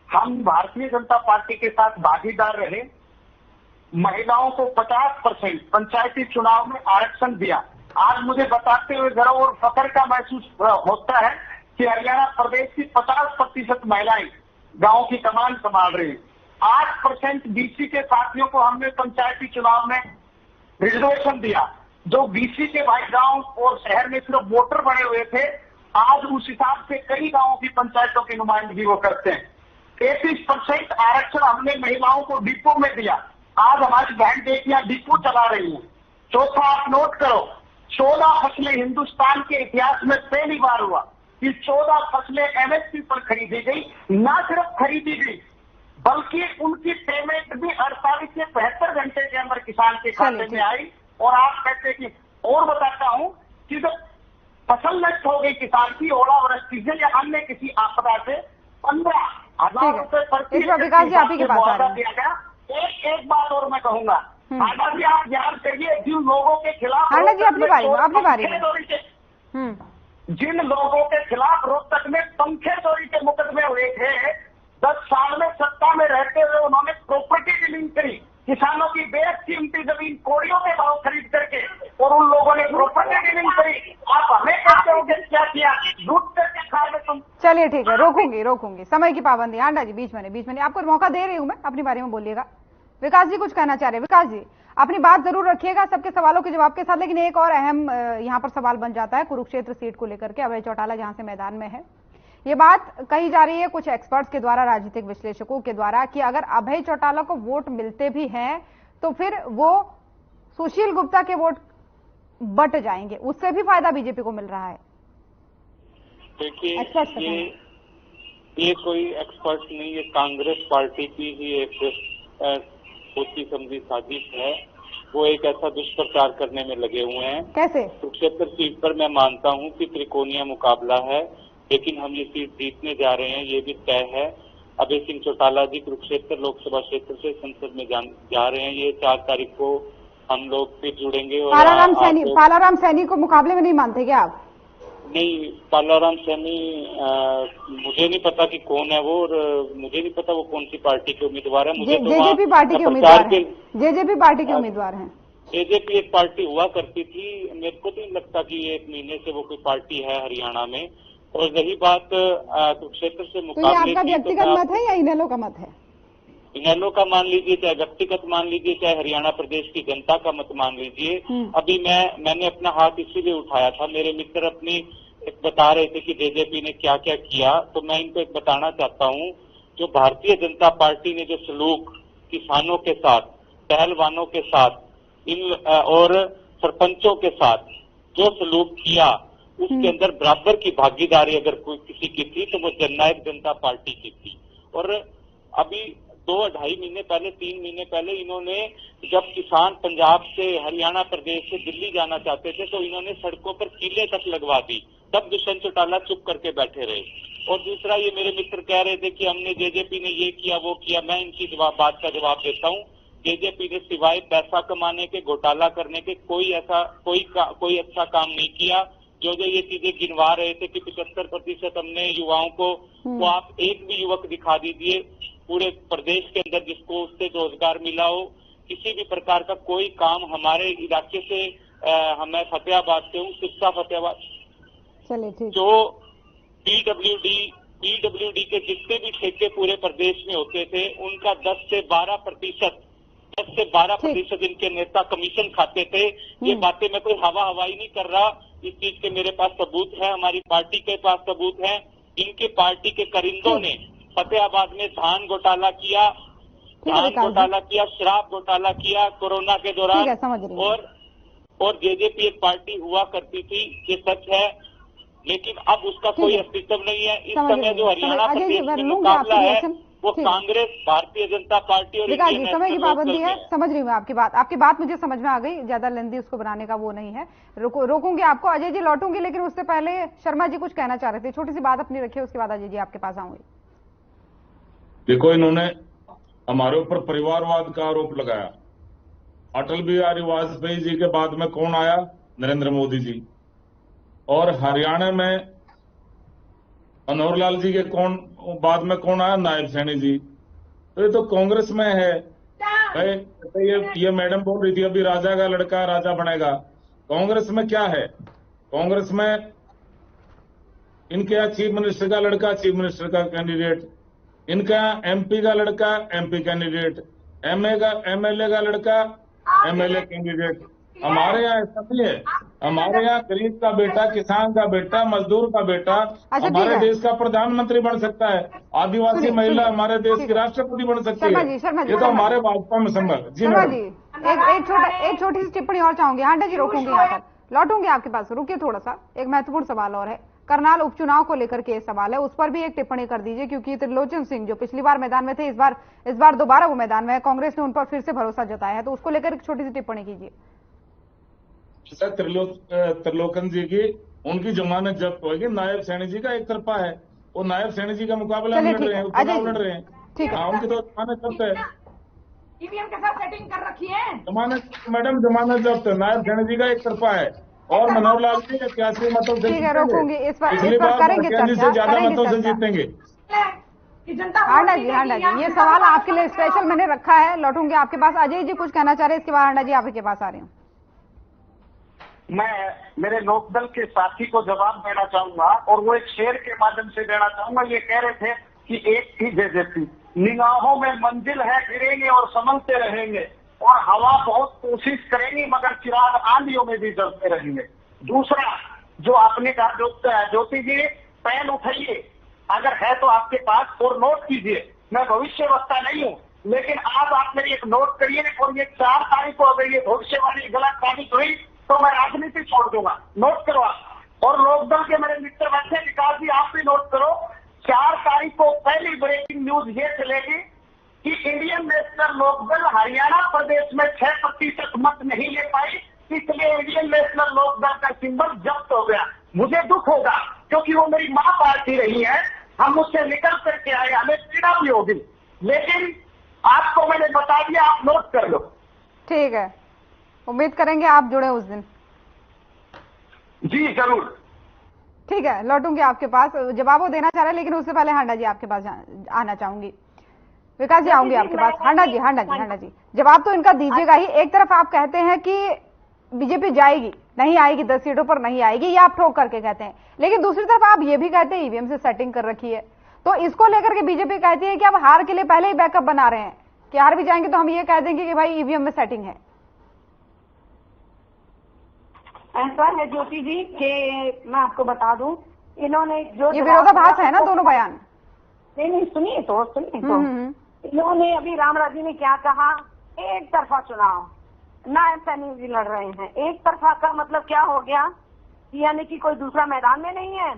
Speaker 6: हम भारतीय जनता पार्टी के साथ भागीदार रहे, महिलाओं को 50% पंचायती चुनाव में आरक्षण दिया। आज मुझे बताते हुए गर्व और फख्र का महसूस होता है कि हरियाणा प्रदेश की 50% महिलाएं गांव की कमान संभाल रही। 8% बीसी के साथियों को हमने पंचायती चुनाव में रिजर्वेशन दिया। जो बीसी के भाई गांव और शहर में सिर्फ वोटर बने हुए थे, आज उस हिसाब से कई गांवों की पंचायतों की नुमाइंदगी वो करते हैं। 33% आरक्षण हमने महिलाओं को डिपो में दिया। आज हमारी बहन बेटियां डिपो चला रही हैं। चौथा, आप नोट करो, 14 फसलें हिंदुस्तान के इतिहास में पहली बार हुआ कि 14 फसलें एमएसपी पर खरीदी गई। न सिर्फ खरीदी गई बल्कि उनकी पेमेंट भी 48 से 72 घंटे के अंदर किसान के खाते में आई। और आप कहते हैं कि, और बताता हूं कि जब फसल नष्ट हो गई किसान की ओलावृष्टि से या अन्य किसी आपदा से 15,000 रुपए प्रति मुआवजा दिया गया। एक बात और मैं कहूंगा, हांडा जी, आप ध्यान करिए, जिन लोगों के खिलाफ
Speaker 1: हांडा जी अपनी बारी
Speaker 6: जिन लोगों के खिलाफ रोहतक में पंखे चोरी के मुकदमे हुए थे, 10 साल में सत्ता में रहते हुए उन्होंने प्रॉपर्टी डीलिंग करी, किसानों की बेकीमती जमीन कोड़ियों के भाव खरीद करके, और उन लोगों ने प्रॉपर्टी डीलिंग करी। आप हमें कहते हो क्या किया, लूट करके खा गए तुम।
Speaker 1: चलिए ठीक है, रोकूंगी, समय की पाबंदी। आंडा जी बीच में आपको मौका दे रही हूं मैं, अपनी बारे में बोलिएगा। विकास जी कुछ कहना चाह रहे हैं। विकास जी, अपनी बात जरूर रखिएगा सबके सवालों के जवाब के साथ, लेकिन एक और अहम यहाँ पर सवाल बन जाता है कुरुक्षेत्र सीट को लेकर के। अभय चौटाला जहां से मैदान में है, ये बात कही जा रही है कुछ एक्सपर्ट्स के द्वारा, राजनीतिक विश्लेषकों के द्वारा, कि अगर अभय चौटाला को वोट मिलते भी हैं तो फिर वो सुशील गुप्ता के वोट बट जाएंगे, उससे भी फायदा बीजेपी को मिल रहा है।
Speaker 10: देखिए, ये कोई एक्सपर्ट नहीं, ये कांग्रेस पार्टी की ही एक सोची समझी साजिश है। वो एक ऐसा दुष्प्रचार करने में लगे हुए हैं।
Speaker 1: कैसे?
Speaker 10: कुरुक्षेत्र सीट पर मैं मानता हूं कि त्रिकोणीय मुकाबला है, लेकिन हम ये सीट जीतने जा रहे हैं, ये भी तय है। अभय सिंह चौटाला जी कुरुक्षेत्र लोकसभा क्षेत्र से संसद में जा रहे हैं। ये 4 तारीख को हम लोग फिर जुड़ेंगे। और
Speaker 1: पालाराम सैनी को मुकाबले में नहीं मानते क्या आप?
Speaker 10: नहीं, पालाराम सैनी मुझे नहीं पता कि कौन है वो, और मुझे नहीं पता वो कौन सी पार्टी के उम्मीदवार है। मुझे
Speaker 1: जेजेपी पार्टी के उम्मीदवार हैं। जेजेपी पार्टी के उम्मीदवार हैं।
Speaker 10: जेजेपी एक पार्टी हुआ करती थी, मेरे को तो नहीं लगता कि ये 1 महीने से वो कोई पार्टी है हरियाणा में। और रही बात कुरुक्षेत्र से मुकाबले,
Speaker 1: तो ये आपका व्यक्तिगत मत है या इनेलो का मत है?
Speaker 10: इनेलो का मान लीजिए, चाहे व्यक्तिगत मान लीजिए, चाहे हरियाणा प्रदेश की जनता का मत मान लीजिए। अभी मैंने अपना हाथ इसीलिए उठाया था, मेरे मित्र अपनी एक बता रहे थे कि जेजेपी ने क्या क्या किया, तो मैं इनको एक बताना चाहता हूँ। जो भारतीय जनता पार्टी ने जो सलूक किसानों के साथ, पहलवानों के साथ, इन और सरपंचों के साथ जो सलूक किया, उसके अंदर बराबर की भागीदारी अगर कोई किसी की थी तो वो जननायक जनता पार्टी की थी। और अभी 2-2.5 महीने पहले, 3 महीने पहले इन्होंने, जब किसान पंजाब से, हरियाणा प्रदेश से दिल्ली जाना चाहते थे तो इन्होंने सड़कों पर कीले तक लगवा दी, तब दुष्यंत चौटाला चुप करके बैठे रहे। और दूसरा ये मेरे मित्र कह रहे थे कि हमने जेजेपी ने ये किया वो किया। मैं इनकी बात का जवाब देता हूँ। जेजेपी ने सिवाय पैसा कमाने के, घोटाला करने के कोई अच्छा काम नहीं किया। जो ये चीजें गिनवा रहे थे कि 75% हमने युवाओं को, तो आप एक भी युवक दिखा दीजिए पूरे प्रदेश के अंदर जिसको उससे रोजगार मिला हो। किसी भी प्रकार का कोई काम हमारे इलाके से, मैं फतेहाबाद से हूँ, शिक्षा फतेहाबाद,
Speaker 1: चलिए ठीक।
Speaker 10: जो पीडब्ल्यूडी के जितने भी ठेके पूरे प्रदेश में होते थे उनका 10 से 12% इनके नेता कमीशन खाते थे। ये बातें मैं कोई हवाई नहीं कर रहा, इस चीज के मेरे पास सबूत है, हमारी पार्टी के पास सबूत है। इनके पार्टी के करिंदों ने फतेहाबाद में धान घोटाला किया, शराब घोटाला किया कोरोना के दौरान। और जेजेपी एक पार्टी हुआ करती थी, ये सच है, लेकिन अब उसका कोई अस्तित्व नहीं है। इस समय जो हरियाणा प्रदेश में मुकाबला है वो कांग्रेस, भारतीय जनता पार्टी और
Speaker 1: विकास जी, समय की पाबंदी है। समझ रही हूँ आपकी बात मुझे समझ में आ गई। ज्यादा लेंदी उसको बनाने का वो नहीं है। रोकूंगी आपको। अजय जी लौटूंगी, लेकिन उससे पहले शर्मा जी कुछ कहना चाह रहे थे। छोटी सी बात अपनी रखिए, उसके बाद अजय जी आपके पास आऊंगी।
Speaker 4: देखो, इन्होंने हमारे ऊपर परिवारवाद का आरोप लगाया। अटल बिहारी वाजपेयी जी के बाद में कौन आया? नरेंद्र मोदी जी। और हरियाणा में मनोहर लाल जी के बाद में कौन आया? नायब सैनी जी। तो ये तो कांग्रेस में है। ये मैडम बोल रही थी अभी राजा का लड़का राजा बनेगा। कांग्रेस में क्या है? कांग्रेस में इनके यहाँ चीफ मिनिस्टर का लड़का चीफ मिनिस्टर का कैंडिडेट, इनका यहाँ एमपी का लड़का एमपी कैंडिडेट, एमएलए का लड़का एमएलए कैंडिडेट। हमारे यहाँ ऐसा नहीं है। हमारे यहाँ गरीब का बेटा, किसान का बेटा, मजदूर का बेटा हमारे देश का प्रधानमंत्री बन सकता है। आदिवासी महिला हमारे देश की राष्ट्रपति बन सकती है। ये तो हमारे भाजपा में संभव। जी
Speaker 1: मैडम जी, एक छोटी सी टिप्पणी और चाहूंगी। हांडा जी रोकूंगी, यहाँ पर लौटूंगी आपके पास। रुकिए थोड़ा सा, एक महत्वपूर्ण सवाल और है। करनाल उपचुनाव को लेकर के सवाल है, उस पर भी एक टिप्पणी कर दीजिए, क्योंकि त्रिलोचन सिंह जो पिछली बार मैदान में थे, इस बार दोबारा वो मैदान में है। कांग्रेस ने उन पर फिर से भरोसा जताया है, तो उसको लेकर एक छोटी सी टिप्पणी कीजिए।
Speaker 4: त्रिलोकन जी की उनकी जमानत जब्त होगी। नायब सैनी जी का एक तरफा है, वो नायब सैनी जी का मुकाबला लड़ रहे हैं, चुनाव लड़ रहे हैं। उनकी तो जमानत जब्त है।
Speaker 11: ईवीएम के साथ सेटिंग कर रखी है।
Speaker 4: जमानत जब्त है। नायब सैनी जी का एक तरफा है और मनोहर लाल जी 81 मतों से
Speaker 1: रोकूंगी। इस पर
Speaker 4: करेंगे चर्चा, ज्यादा मतों से जीतेंगे।
Speaker 1: हांडा जी, ये सवाल आपके लिए स्पेशल मैंने रखा है। लौटूंगी आपके पास। अजय जी कुछ कहना चाह रहे हैं, इसके बाद हांडा जी आपके पास आ रही हूँ।
Speaker 6: मैं मेरे लोकदल के साथी को जवाब देना चाहूंगा, और वो एक शेर के माध्यम से देना चाहूंगा। ये कह रहे थे कि एक ही जेजेपी, निगाहों में मंजिल है, गिरेंगे और संभलते रहेंगे, और हवा बहुत कोशिश करेंगी मगर चिराग आंधियों में भी जलते रहेंगे। दूसरा जो आपने कहा, ज्योति जी पेन उठाइए अगर है तो आपके पास, और नोट कीजिए। मैं भविष्यवक्ता नहीं हूँ, लेकिन आज आप मेरी एक नोट करिए, और ये 4 तारीख को अगर ये भविष्यवाणी गलत साबित हुई तो मैं राजनीति छोड़ दूंगा। नोट करो आप। और लोकदल के मेरे मित्र बैठे, विकास जी आप भी नोट करो। 4 तारीख को पहली ब्रेकिंग न्यूज ये चलेगी कि इंडियन नेशनल लोकदल हरियाणा प्रदेश में 6% मत नहीं ले पाई, इसलिए इंडियन नेशनल लोकदल का सिंबल जब्त हो गया। मुझे दुख होगा, क्योंकि वो मेरी मां पार्टी रही है, हम उससे निकल करके आए, हमें पीड़ा भी होगी, लेकिन आपको मैंने बता दिया, आप नोट कर लो।
Speaker 1: ठीक है, उम्मीद करेंगे आप जुड़े उस दिन।
Speaker 6: जी जरूर।
Speaker 1: ठीक है, लौटूंगी आपके पास। जवाब वो देना चाह रहे हैं, लेकिन उससे पहले हांडा जी आपके पास आना चाहूंगी। विकास जी आऊंगी आपके पास। हांडा जी जवाब तो इनका दीजिएगा ही। एक तरफ आप कहते हैं कि बीजेपी जाएगी, नहीं आएगी, 10 सीटों पर नहीं आएगी, ये आप ठोक करके कहते हैं, लेकिन दूसरी तरफ आप ये भी कहते हैं ईवीएम से सेटिंग कर रखी है। तो इसको लेकर के बीजेपी कहती है कि अब हार के लिए पहले ही बैकअप बना रहे हैं कि हार भी जाएंगे तो हम ये कह देंगे कि भाई ईवीएम में सेटिंग है।
Speaker 5: ऐसा है ज्योति जी कि मैं आपको बता दूं, इन्होंने जो
Speaker 1: ये विरोधाभास है ना दोनों बयान।
Speaker 5: नहीं सुनिए तो इन्होंने अभी रामराज जी ने क्या कहा, एक तरफा चुनाव, नायब सैनी जी लड़ रहे हैं। एक तरफा का मतलब क्या हो गया, यानी कि कोई दूसरा मैदान में नहीं है,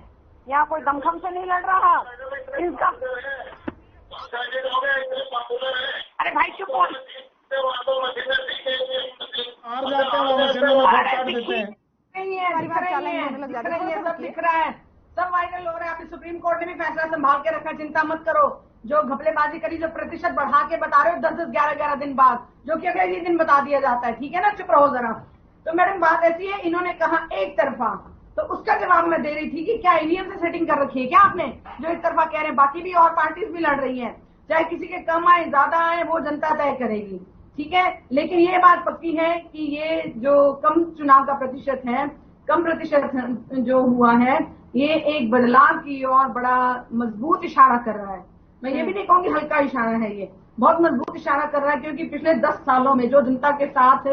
Speaker 5: यहाँ कोई दमखम से नहीं लड़ रहा इसका। अरे भाई चुप हो।
Speaker 11: दिख रहा है सब वायरल हो रहा है। अभी सुप्रीम कोर्ट ने भी फैसला संभाल के रखा, चिंता मत करो। जो घपलेबाजी करी, जो प्रतिशत बढ़ा के बता रहे हो 10-10, 11-11 दिन बाद, जो कि अगले ही दिन बता दिया जाता है, ठीक है ना, चुप रहो जरा। तो मैडम बात ऐसी है, इन्होंने कहा एक तरफा, तो उसका जवाब मैं दे रही थी कि क्या ईवीएम से सेटिंग कर रखी है क्या आपने, जो एक तरफा कह रहे हैं। बाकी भी और पार्टीज भी लड़ रही हैं, चाहे किसी के कम आए ज्यादा आए वो जनता तय करेगी, ठीक है। लेकिन ये बात पक्की है कि ये जो कम चुनाव का प्रतिशत है, कम प्रतिशत जो हुआ है, ये एक बदलाव की ओर बड़ा मजबूत इशारा कर रहा है। मैं ये भी नहीं कहूंगी हल्का इशारा है, ये बहुत मजबूत इशारा कर रहा है, क्योंकि पिछले 10 सालों में जो जनता के साथ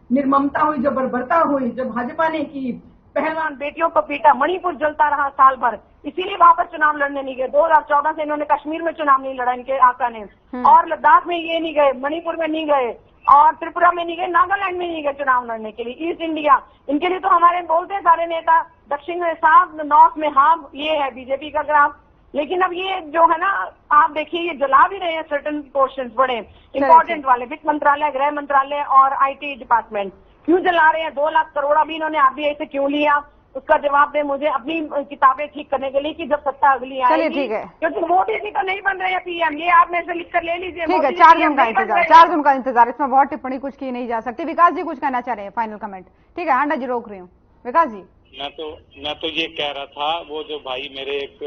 Speaker 11: निर्ममता हुई, जो बर्बरता हुई, जो भाजपा ने की, पहलवान बेटियों को पीटा, मणिपुर जलता रहा साल भर, इसीलिए वहां पर चुनाव लड़ने नहीं गए। 2014 से इन्होंने कश्मीर में चुनाव नहीं लड़ा इनके आका ने, और लद्दाख में ये नहीं गए, मणिपुर में नहीं गए, और त्रिपुरा में नहीं गए, नागालैंड में नहीं गए चुनाव लड़ने के लिए। ईस्ट इंडिया, इनके लिए तो हमारे बोलते हैं सारे नेता, दक्षिण में साफ, नॉर्थ में हाँ, ये है बीजेपी का ग्राफ। लेकिन अब ये जो है ना, आप देखिए ये जला भी रहे हैं सर्टन पोर्शंस बड़े इंपॉर्टेंट वाले, वित्त मंत्रालय, गृह मंत्रालय और आईटी डिपार्टमेंट। क्यों जला रहे हैं? 2 लाख करोड़ अभी इन्होंने आरबीआई से क्यों लिया? उसका जवाब दे मुझे अपनी किताबें ठीक करने के लिए कि जब सत्ता अगली आएगी,
Speaker 1: ठीक है,
Speaker 11: क्योंकि मोदी जी तो नहीं बन रहे हैं पीएम, ये आप में से लिख कर ले लीजिए।
Speaker 1: ठीक है, 4 जून का इंतजार, 4 जून का इंतजार, इसमें बहुत टिप्पणी कुछ की नहीं जा सकती। विकास जी कुछ कहना चाह रहे हैं, फाइनल कमेंट। ठीक है, हांडा जी रोक रही हूँ। विकास जी।
Speaker 10: मैं तो ये कह रहा था, वो जो भाई मेरे एक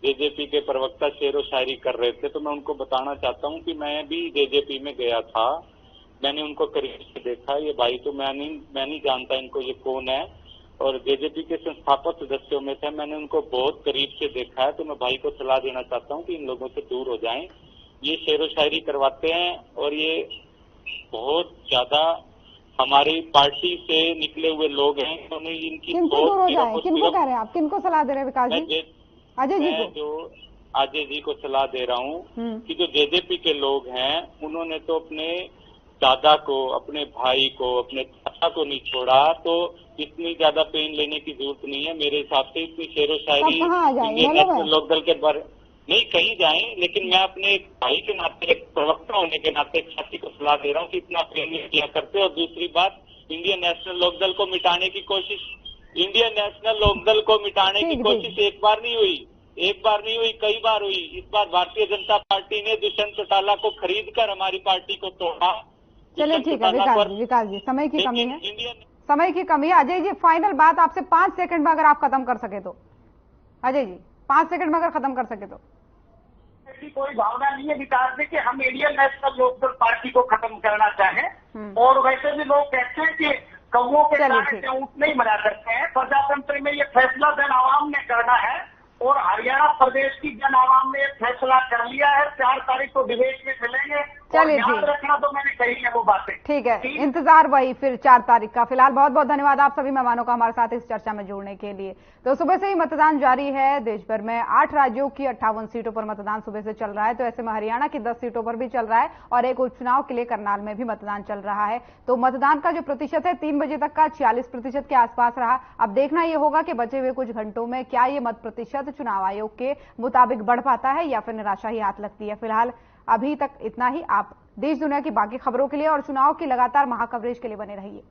Speaker 10: जेजेपी के प्रवक्ता शेरो शायरी कर रहे थे, तो मैं उनको बताना चाहता हूँ कि मैं भी जेजेपी में गया था, मैंने उनको करीब से देखा। ये भाई तो मैं नहीं जानता इनको ये कौन है, और जेजेपी के संस्थापक सदस्यों में से मैंने उनको बहुत करीब से देखा है। तो मैं भाई को सलाह देना चाहता हूँ कि इन लोगों से दूर हो जाएं। ये शेरो शायरी करवाते हैं और ये बहुत ज्यादा हमारी पार्टी से निकले हुए लोग हैं। उन्होंने इनकी
Speaker 1: किनको दूर हो जाए, किनको कह रहे हैं आप, किनको सलाह दे रहे हैं विकास जी? अजय जी को।
Speaker 10: जो अजय जी को सलाह दे रहा हूँ कि जो जेजेपी के लोग हैं, उन्होंने तो अपने दादा को, अपने भाई को, अपने चाचा को नहीं छोड़ा, तो इतनी ज्यादा पेन लेने की जरूरत नहीं है मेरे हिसाब से। इतनी शेरो शायरी इंडियन नेशनल लोकदल के बारे नहीं कहीं जाए, लेकिन मैं अपने एक भाई के नाते, एक प्रवक्ता होने के नाते एक साथी को सलाह दे रहा हूँ कि इतना पेन नहीं किया करते। और दूसरी बात, इंडियन नेशनल लोकदल को मिटाने की कोशिश, इंडियन नेशनल लोकदल को मिटाने की कोशिश एक बार नहीं हुई, कई बार हुई। इस बार भारतीय जनता पार्टी ने दुष्यंत चौटाला को खरीद कर हमारी पार्टी को तोड़ा।
Speaker 1: चलिए ठीक है विकास जी, समय की कमी है, समय की कमी है। अजय जी फाइनल बात आपसे 5 सेकंड में अगर आप खत्म कर सके तो। अजय जी 5 सेकंड में अगर खत्म कर सके तो।
Speaker 6: ऐसी कोई भावना नहीं है विकास में कि हम इंडियन नेशनल लोकदल पार्टी को खत्म करना चाहें। और वैसे भी लोग कहते हैं कि कौओं के कारण ऊंट नहीं बना सकते हैं। प्रजातंत्र में ये फैसला जन आवाम ने करना है, और हरियाणा प्रदेश की जन आवाम ने फैसला कर लिया है। 4 तारीख को डिबेट में मिलेंगे।
Speaker 1: चलिए
Speaker 6: याद रखना, तो मैंने कही है वो बातें।
Speaker 1: ठीक है, इंतजार वही फिर 4 तारीख का। फिलहाल बहुत बहुत धन्यवाद आप सभी मेहमानों का हमारे साथ इस चर्चा में जुड़ने के लिए। तो सुबह से ही मतदान जारी है देश भर में। 8 राज्यों की 58 सीटों पर मतदान सुबह से चल रहा है, तो ऐसे में हरियाणा की 10 सीटों पर भी चल रहा है, और एक उपचुनाव के लिए करनाल में भी मतदान चल रहा है। तो मतदान का जो प्रतिशत है 3 बजे तक का 46% के आसपास रहा। अब देखना यह होगा कि बचे हुए कुछ घंटों में क्या ये मत प्रतिशत चुनाव आयोग के मुताबिक बढ़ पाता है या फिर निराशा ही हाथ लगती है। फिलहाल अभी तक इतना ही। आप देश दुनिया की बाकी खबरों के लिए और चुनाव की लगातार महाकवरेज के लिए बने रहिए।